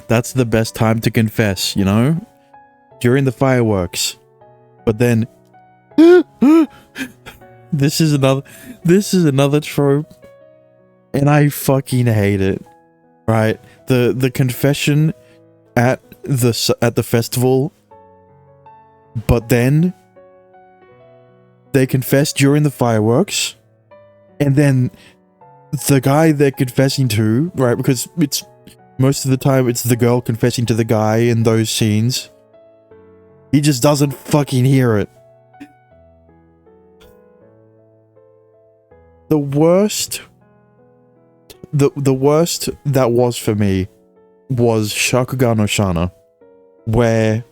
That's the best time to confess, you know? During the fireworks. But then... This is another trope. And I fucking hate it. Right? The confession at the festival. But then... They confess during the fireworks. And then... The guy they're confessing to, right? Because it's... Most of the time it's the girl confessing to the guy in those scenes. He just doesn't fucking hear it. The worst that was for me was Shakugan no Shana, where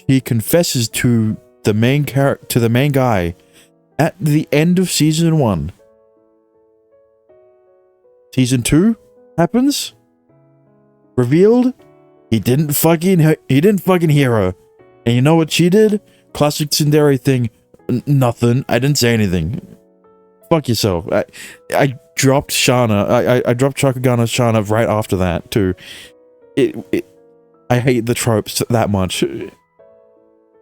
he confesses to the main guy at the end of season 1. Season 2 happens. Revealed, he didn't fucking hear her. And you know what she did? Classic tsundere thing. Nothing. I didn't say anything. Fuck yourself. I dropped Shana. I dropped Shakugan no Shana right after that too. I hate the tropes that much.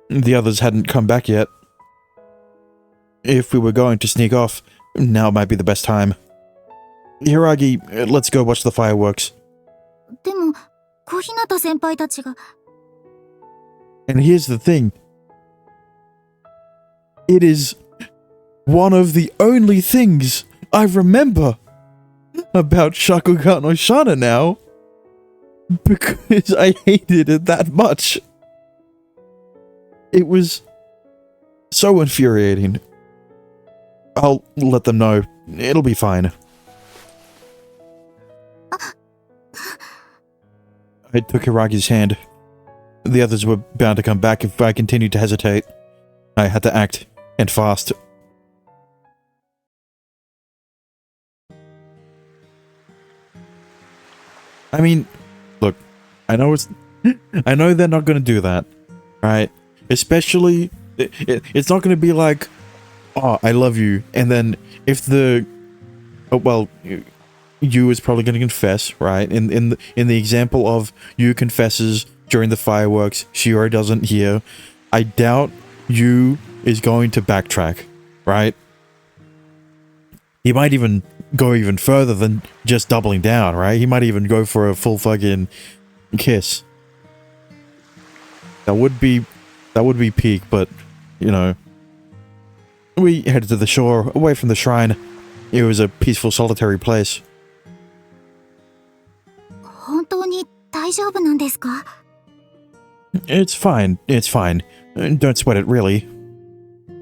The others hadn't come back yet. If we were going to sneak off, now might be the best time. Hiragi, let's go watch the fireworks. でも、小日向先輩たちが。 And here's the thing. It is one of the only things I remember about Shakugan no Shana now. Because I hated it that much. It was so infuriating. I'll let them know. It'll be fine. I took Hiragi's hand. The others were bound to come back if I continued to hesitate. I had to act, and fast. I mean, look, I know they're not gonna do that, right? Especially, it's not gonna be like, oh, I love you, and then if you is probably going to confess, right? In the example of you confesses during the fireworks, Shiori doesn't hear. I doubt you is going to backtrack, right? He might even go even further than just doubling down, right? He might even go for a full fucking kiss. That would be peak, but you know. We headed to the shore, away from the shrine. It was a peaceful, solitary place. 本当に大丈夫なんですか？ It's fine. Don't sweat it, really.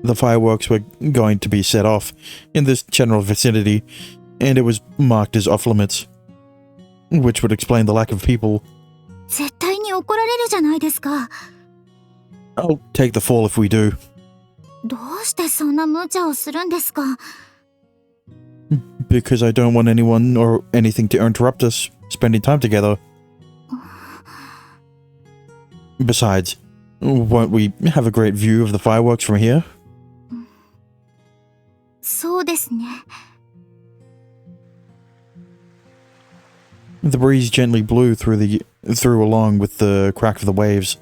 the fireworks were going to be set off in this general vicinity, and it was marked as off limits, which would explain the lack of people. 絶対に怒られるじゃないですか。 I'll take the fall if we do. どうしてそんな無茶をするんですか。 Because I don't want anyone or anything to interrupt us spending time together. Besides, won't we have a great view of the fireworks from here? そうですね。 The breeze gently blew through along with the crack of the waves.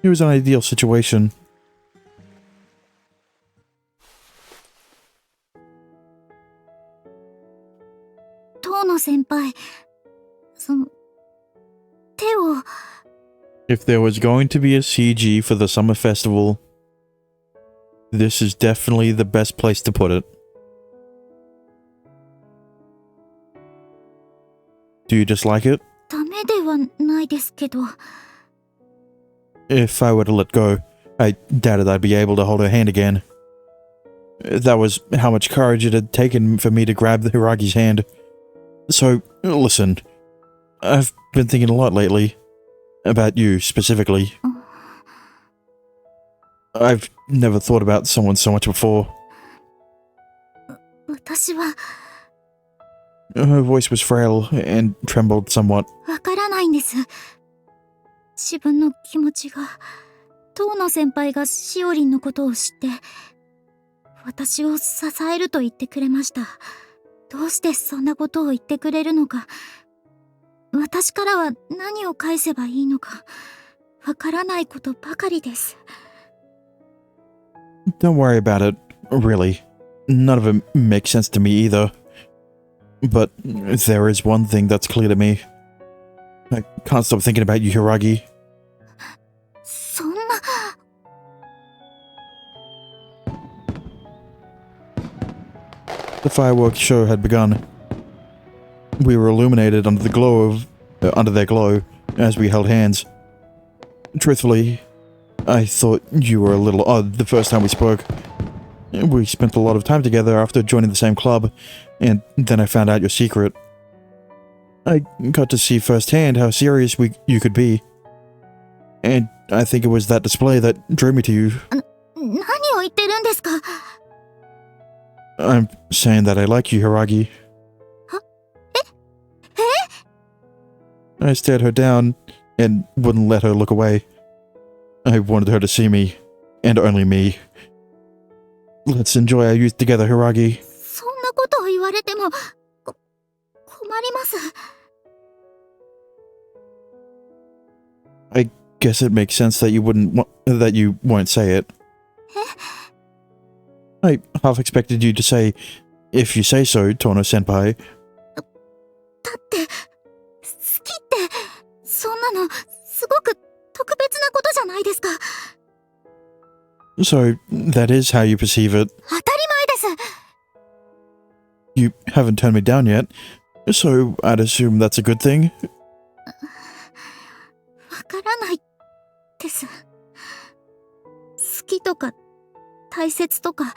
It was an ideal situation. 遠野先輩、その、手を、 If there was going to be a CG for the summer festival, this is definitely the best place to put it. Do you dislike it? ダメではないですけど。 If I were to let go, I doubted I'd be able to hold her hand again. That was how much courage it had taken for me to grab Hiragi's hand. So, listen, I've been thinking a lot lately. About you, specifically. I've never thought about someone so much before. 私は Her voice was frail and trembled somewhat. わからないんです。自分の気持ちが、遠野先輩がしおりんのことを知って、私を支えると言ってくれました。どうしてそんなことを言ってくれるのか、私からは何を返せばいいのか、わからないことばかりです。Don't worry about it, really. None of it makes sense to me either. But there is one thing that's clear to me. I can't stop thinking about you, Hiragi. そんな。The fireworks show had begun. We were illuminated under their glow as we held hands. Truthfully, I thought you were a little odd the first time we spoke. We spent a lot of time together after joining the same club, and then I found out your secret. I got to see firsthand how serious you could be. And I think it was that display that drew me to you. 何を言ってるんですか。 I'm saying that I like you, Hiragi. I stared her down and wouldn't let her look away. I wanted her to see me, and only me. Let's enjoy our youth together, Hiragi. そんなことを言われても、困ります。 I guess it makes sense that you won't say it. I half expected you to say, "If you say so, Tono-senpai." だって、好きって、そんなの、すごく特別なことじゃないですか。 So, that is how you perceive it. 当たり前です。 You haven't turned me down yet, so I'd assume that's a good thing. わからないです。好きとか大切とか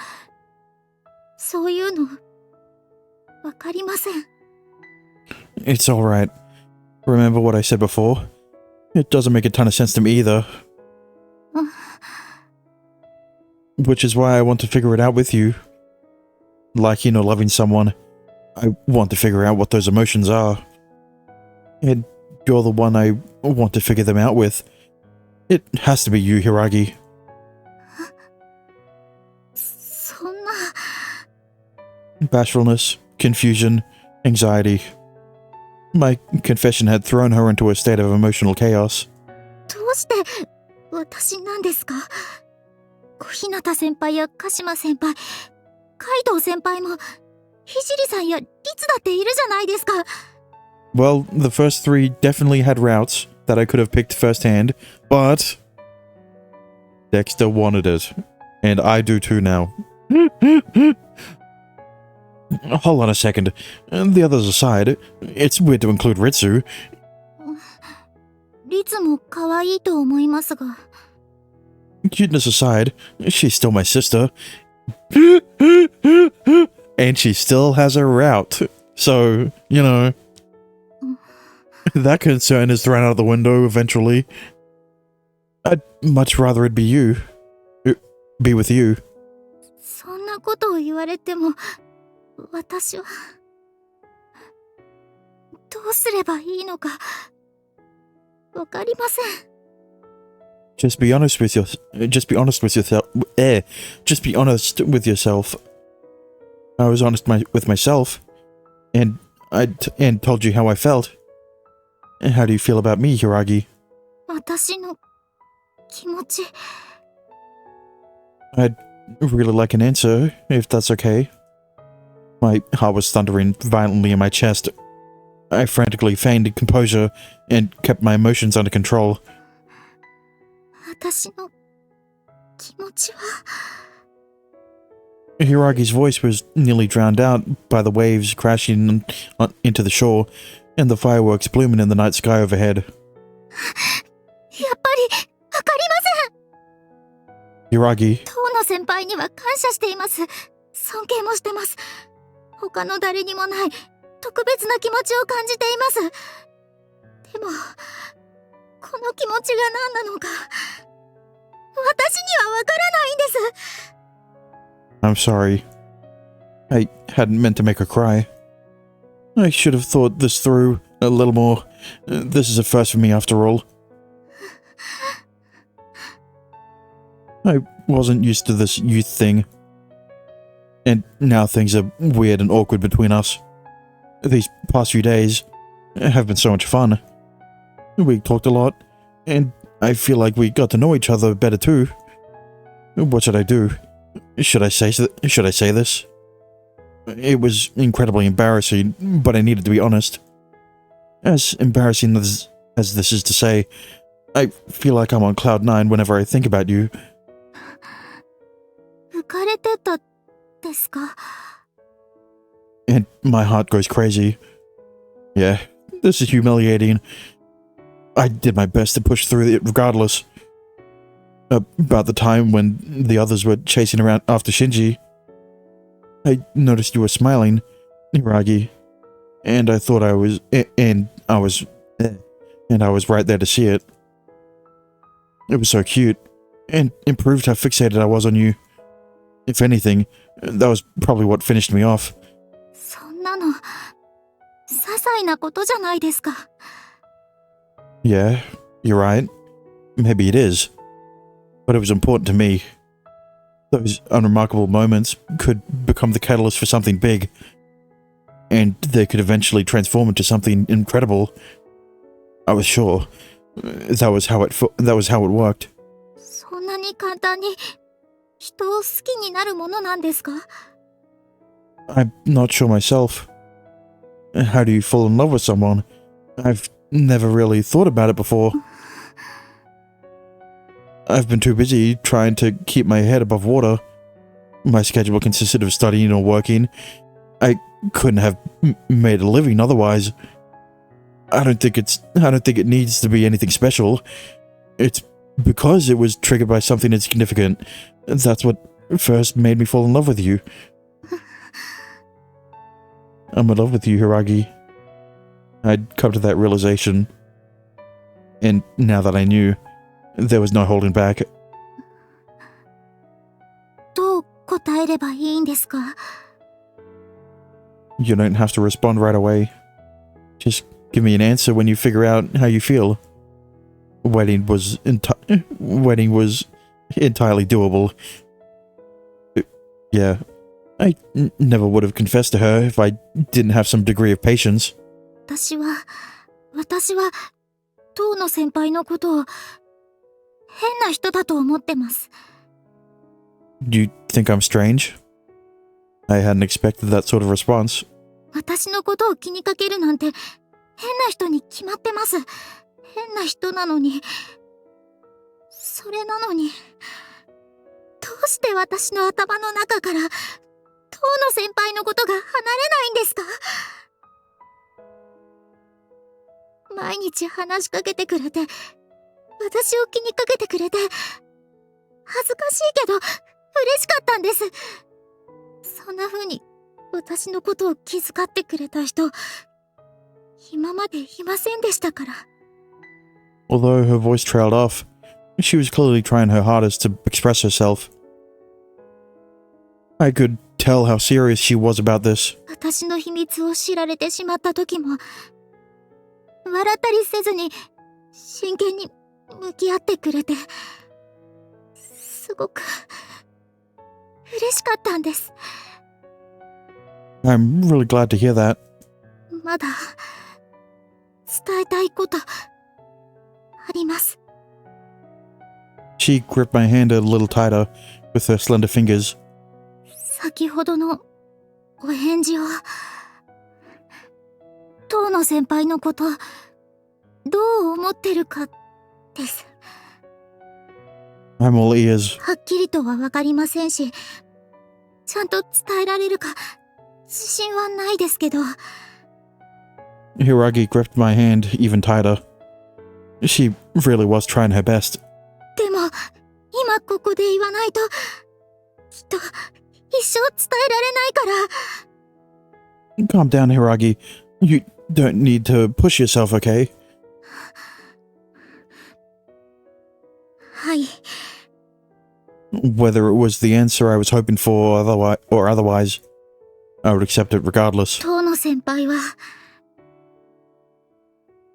そういうのわかりません。 It's alright. Remember what I said before? It doesn't make a ton of sense to me either. Which is why I want to figure it out with you. Like, loving someone, I want to figure out what those emotions are. And you're the one I want to figure them out with. It has to be you, Hiragi. そんな。 Bashfulness, confusion, anxiety. My confession had thrown her into a state of emotional chaos. どうして私なんですか。小日向先輩や鹿島先輩、カイドウ先輩もひじりさんやリツだっているじゃないですか。 Well, the first three definitely had routes that I could have picked firsthand, but Dexter wanted it, and I do too now. Hold on a second. The others aside, it's weird to includeリツも可愛いと思いますが。cuteness aside, she's still my sister. And she still has a route. So, that concern is thrown out of the window eventually. I'd much rather it be you. Be with you. そんなことを言われても、私はどうすればいいのかわかりません。Just be honest with yourself. Just be honest with yourself. I was honest with myself, and and told you how I felt. And how do you feel about me, Hiragi? 私の気持ち。I'd really like an answer, if that's okay. My heart was thundering violently in my chest. I frantically feigned composure and kept my emotions under control. 私の気持ちは。Hiragi's voice was nearly drowned out by the waves crashing into the shore and the fireworks blooming in the night sky overhead. やっぱりわかりません。 Hiragi, 当の先輩には感謝しています。尊敬もしてます。他の誰にもない特別な気持ちを感じています。でも、この気持ちが何なのか、私にはわからないんです。 I'm sorry. I hadn't meant to make her cry. I should have thought this through a little more. This is a first for me after all. I wasn't used to this youth thing. And now things are weird and awkward between us. These past few days have been so much fun. We talked a lot, and I feel like we got to know each other better too. What should I do? Should I say this? It was incredibly embarrassing, but I needed to be honest. As embarrassing as this is to say, I feel like I'm on cloud 9 whenever I think about you. 浮かれてたですか? And my heart goes crazy. Yeah, this is humiliating. I did my best to push through it regardless. About the time when the others were chasing around after Shinji, I noticed you were smiling, Hiragi, and I thought I was right there to see it. It was so cute, and it proved how fixated I was on you. If anything, that was probably what finished me off. そんなの、些細なことじゃないですか。 Yeah, you're right. Maybe it is. But it was important to me. Those unremarkable moments could become the catalyst for something big. And they could eventually transform into something incredible. I was sure. That was how it worked. そんなに簡単に人を好きになるものなんですか? I'm not sure myself. How do you fall in love with someone? I've never really thought about it before. I've been too busy trying to keep my head above water. My schedule consisted of studying or working. I couldn't have made a living otherwise. I don't think it needs to be anything special. It's because it was triggered by something insignificant. That's what first made me fall in love with you. I'm in love with you, Hiragi. I'd come to that realization. And now that I knew, there was no holding back. どう答えればいいんですか? You don't have to respond right away. Just give me an answer when you figure out how you feel. Wedding was entirely doable. Yeah, I never would have confessed to her if I didn't have some degree of patience. 私は当の先輩のことを変な人だと思ってます。 You think I'm strange? I hadn't expected that sort of response. 私のことを気にかけるなんて変な人に決まってます。変な人なのに。それなのに、どうして私の頭の中から当の先輩のことが離れないんですか? 毎日話しかけてくれて、私を気にかけてくれて、恥ずかしいけど、嬉しかったんです。そんな風に、私のことを気遣ってくれた人、今までいませんでしたから。Although her voice trailed off, she was clearly trying her hardest to express herself. I could tell how serious she was about this. 私の秘密を知られてしまった時も、笑ったりせずに、真剣に向き合ってくれて、すごく、嬉しかったんです。I'm really glad to hear that. まだ、伝えたいこと、あります。She gripped my hand a little tighter with her slender fingers. 先ほどの、お返事を、当の先輩のこと、どう思ってるか、です。I'm all ears. はっきりとはわかりませんし、ちゃんと伝えられるか、自信はないですけど。Hiragi gripped my hand even tighter. She really was trying her best. でも、今ここで言わないと、きっと、一生伝えられないから。Calm down, Hiragi. You don't need to push yourself, okay? はい。Whether it was the answer I was hoping for or otherwise, I would accept it regardless. 当の先輩は、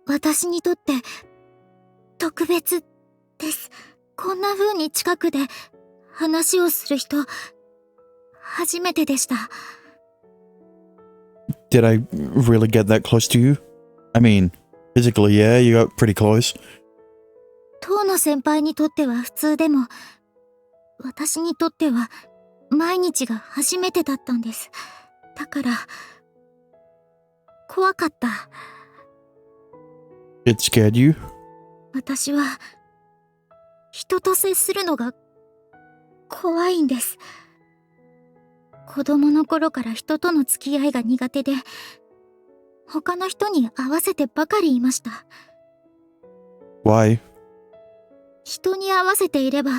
私にとって特別です。こんな風に近くで話をする人、初めてでした。Did I really get that close to you? I mean, physically, yeah, you got pretty close. 当の先輩にとっては普通でも、私にとっては毎日が初めてだったんです。だから、怖かった。It scared you? 私は、人と接するのが怖いんです。子供の頃から人との付き合いが苦手で、他の人に合わせてばかりいました。Why? 人に合わせていれば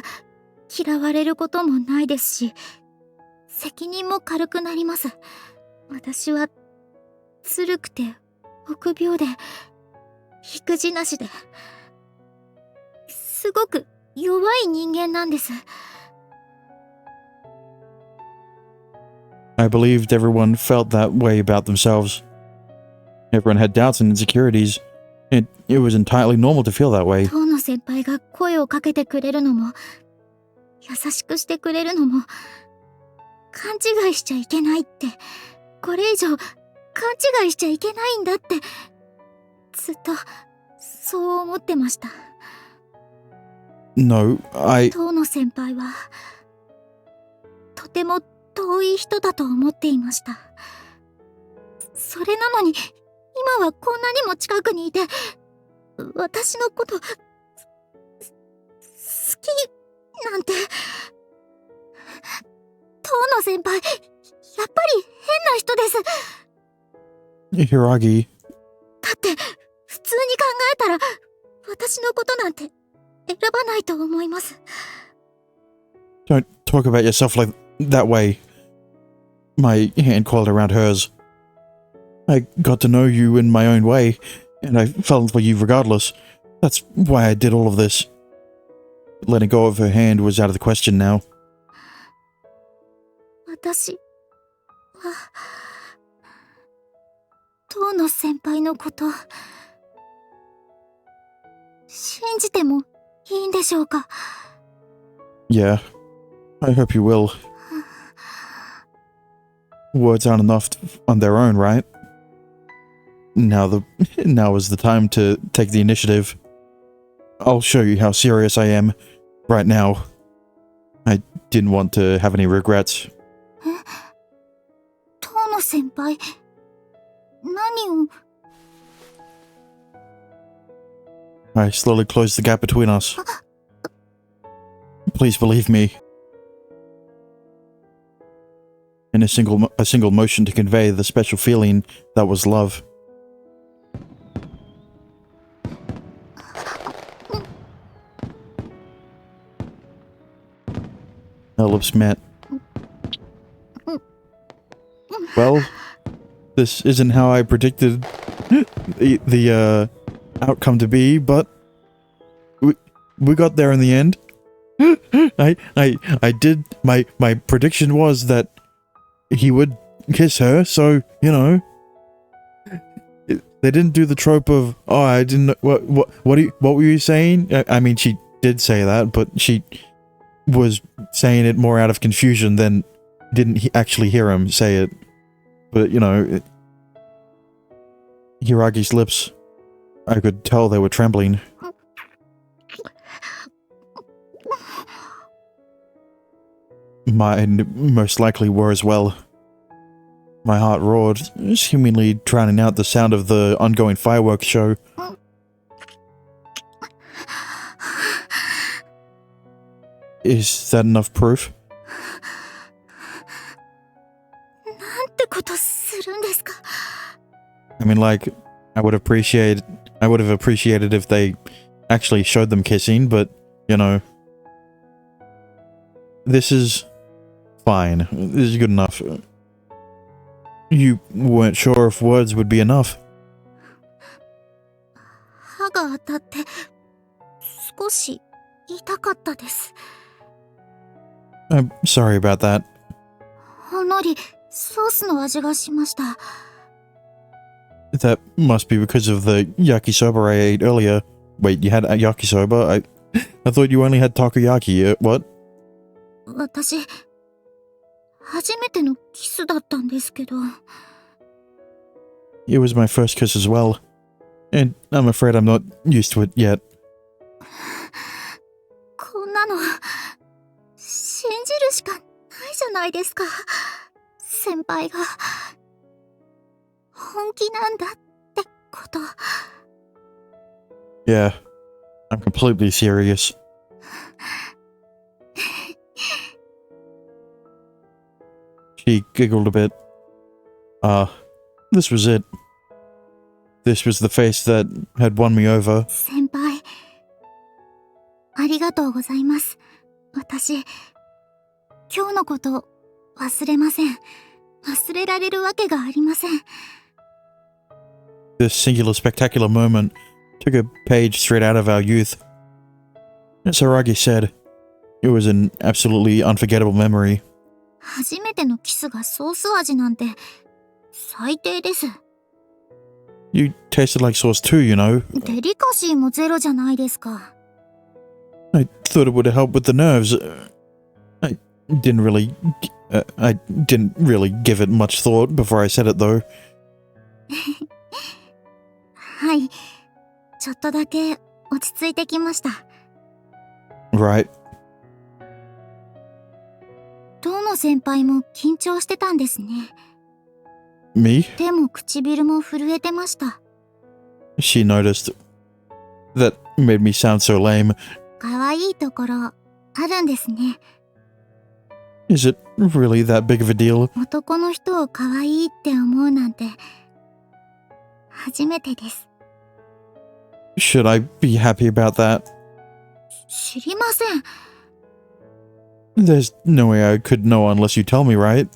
嫌われることもないですし、責任も軽くなります。私は、ずるくて、臆病で、意気地なしで、すごく弱い人間なんです。I believed everyone felt that way about themselves. Everyone had doubts and insecurities. It was entirely normal to feel that way. 当の先輩が声をかけてくれるのも、優しくしてくれるのも、勘違いしちゃいけないって、これ以上勘違いしちゃいけないんだって、ずっとそう思ってました。No, 当の先輩は、とても遠い人だと思っていました。それなのに、今はこんなにも近くにいて、私のこと、好きなんて。当の先輩、やっぱり変な人です。Hiragi. だって、普通に考えたら、私のことなんて選ばないと思います。Don't talk about yourself like that way. My hand coiled around hers. I got to know you in my own way, and I fell for you regardless. That's why I did all of this. Letting go of her hand was out of the question now. 私は、当の先輩のこと、信じてもいいんでしょうか？ Yeah, I hope you will. Words aren't enough on their own, right? Now is the time to take the initiative. I'll show you how serious I am right now. I didn't want to have any regrets. 当の先輩、何を？ I slowly closed the gap between us. Please believe me. In a single motion to convey the special feeling that was love. Our lips met. Well, this isn't how I predicted the outcome to be, but we got there in the end. I did my prediction was that he would kiss her, so you know. They didn't do the trope of, oh, I didn't. What were you saying? I mean, she did say that, but she was saying it more out of confusion than didn't actually hear him say it. But you know, Hiragi's lips, I could tell they were trembling. Mine most likely were as well. My heart roared, seemingly drowning out the sound of the ongoing fireworks show. Is that enough proof? なんてことするんですか。 I mean, like, I would have appreciated if they actually showed them kissing, but, you know, this is fine. This is good enough. You weren't sure if words would be enough. 歯が当たって少し痛かったです。 I'm sorry about that. ほんのりソースの味がしました。 That must be because of the yakisoba I ate earlier. Wait, you had a yakisoba? I thought you only had takoyaki. What? 私、初めてのキスだったんですけど。 It was my first kiss as well. And I'm afraid I'm not used to it yet. こんなの信じるしかないじゃないですか。先輩が本気なんだってこと。 Yeah, I'm completely serious. She giggled a bit. This was it. This was the face that had won me over. 先輩、ありがとうございます。私、今日のこと忘れません。忘れられるわけがありません。 This singular spectacular moment took a page straight out of our youth. As Haragi said, it was an absolutely unforgettable memory. 初めてのキスがソース味なんて最低です。 You tasted like sauce too, you know. デリカシーもゼロじゃないですか。 I thought it would help with the nerves. I didn't really give it much thought before I said it though. はい、ちょっとだけ落ち着いてきました。 Right. どの先輩も緊張してたんですね。 Me? でも唇も震えてました。 She noticed. That made me sound so lame. 可愛いところあるんですね。 Is it really that big of a deal? 男の人を可愛いって思うなんて初めてです。 Should I be happy about that? 知りません。 There's no way I could know unless you tell me, right?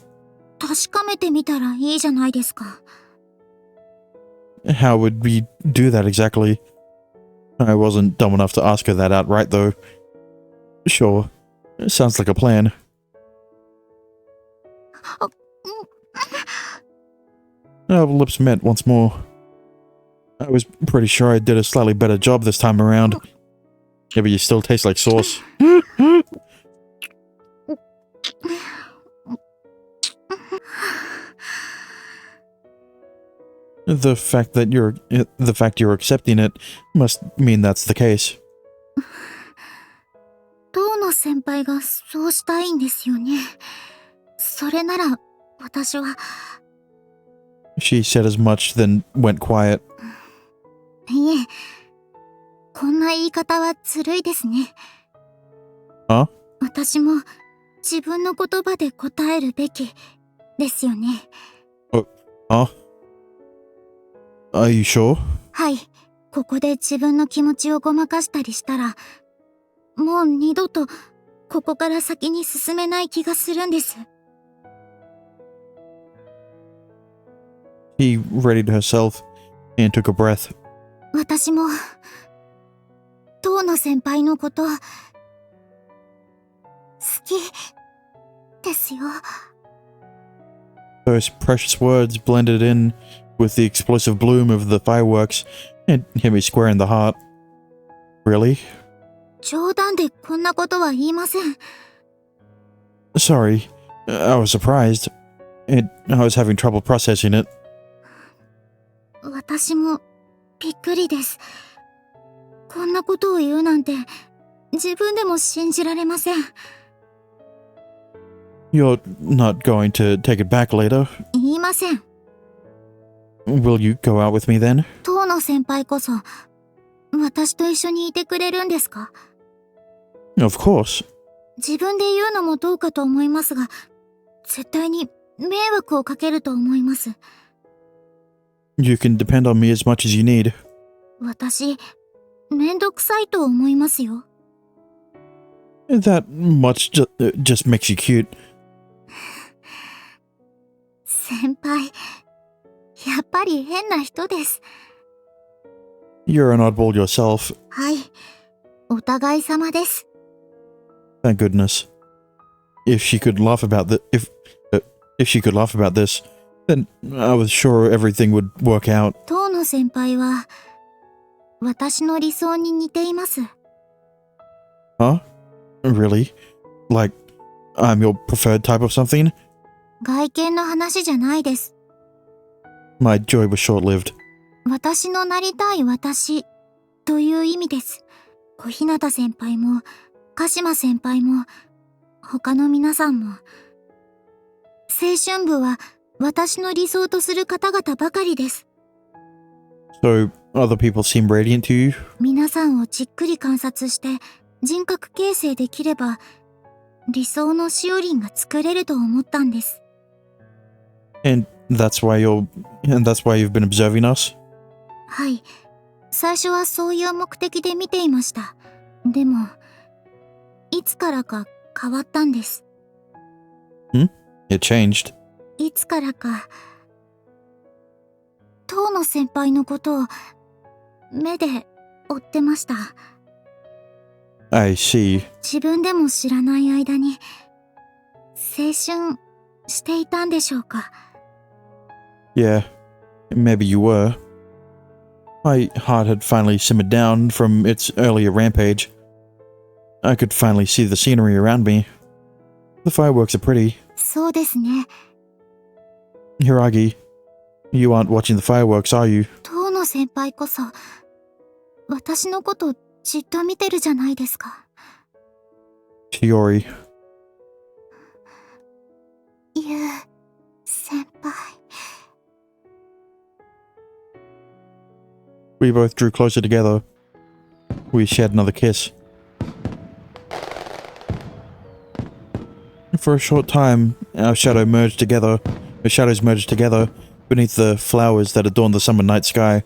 確かめてみたらいいじゃないですか。 How would we do that exactly? I wasn't dumb enough to ask her that outright, though. Sure. Sounds like a plan. Our lips met once more. I was pretty sure I did a slightly better job this time around. Yeah, but you still taste like sauce. The fact you're accepting it must mean that's the case. 当の先輩がそうしたいんですよね。それなら私は。 She said as much, then went quiet. いえ、こんな言い方はずるいですね。 Huh? 私も自分の言葉で答えるべきですよね。 Huh? Are you sure? はい、ここで自分の気持ちをごまかしたりしたら、もう二度とここから先に進めない気がするんです。He readied herself and took a breath. 私も、遠野先輩のこと、好き、ですよ。Those precious words blended in with the explosive bloom of the fireworks and hit me square in the heart. Really? 冗談でこんなことは言いません。Sorry. I was surprised. I was having trouble processing it. 私も、びっくりです。こんなことを言うなんて、自分でも信じられません。You're not going to take it back later? 言いません。Will you go out with me then? 遠野先輩こそ、私と一緒にいてくれるんですか？ Of course. 自分で言うのもどうかと思いますが、絶対に迷惑をかけると思います。You can depend on me as much as you need. 私、めんどくさいと思いますよ。That much just makes you cute. 先輩、やっぱり変な人です。You're an oddball yourself. はい、お互い様です。Thank goodness. If she could laugh about if she could laugh about this, then I was sure everything would work out. 遠野先輩は、私の理想に似ています。Huh? Really? Like, I'm your preferred type of something? 外見の話じゃないです。My joy was short-lived. 私のなりたい私という意味です。小日向先輩も、鹿島先輩も、他の皆さんも。青春部は私の理想とする方々ばかりです。So, other people seem radiant to you? 皆さんをじっくり観察して人格形成できれば、理想のしおりんが作れると思ったんです。And that's why you've been observing us? はい。最初はそういう目的で見ていました。でも、いつからか変わったんです。It changed. いつからか、遠野先輩のことを目で追ってました。I see. 自分でも知らない間に、青春していたんでしょうか。Yeah, maybe you were. My heart had finally simmered down from its earlier rampage. I could finally see the scenery around me. The fireworks are pretty. そうですね。Hiragi, you aren't watching the fireworks, are you? 遠野先輩こそ、私のことじっと見てるじゃないですか。Shiori. ゆう先輩。We both drew closer together. We shared another kiss. For a short time, our shadows merged together beneath the flowers that adorn the summer night sky.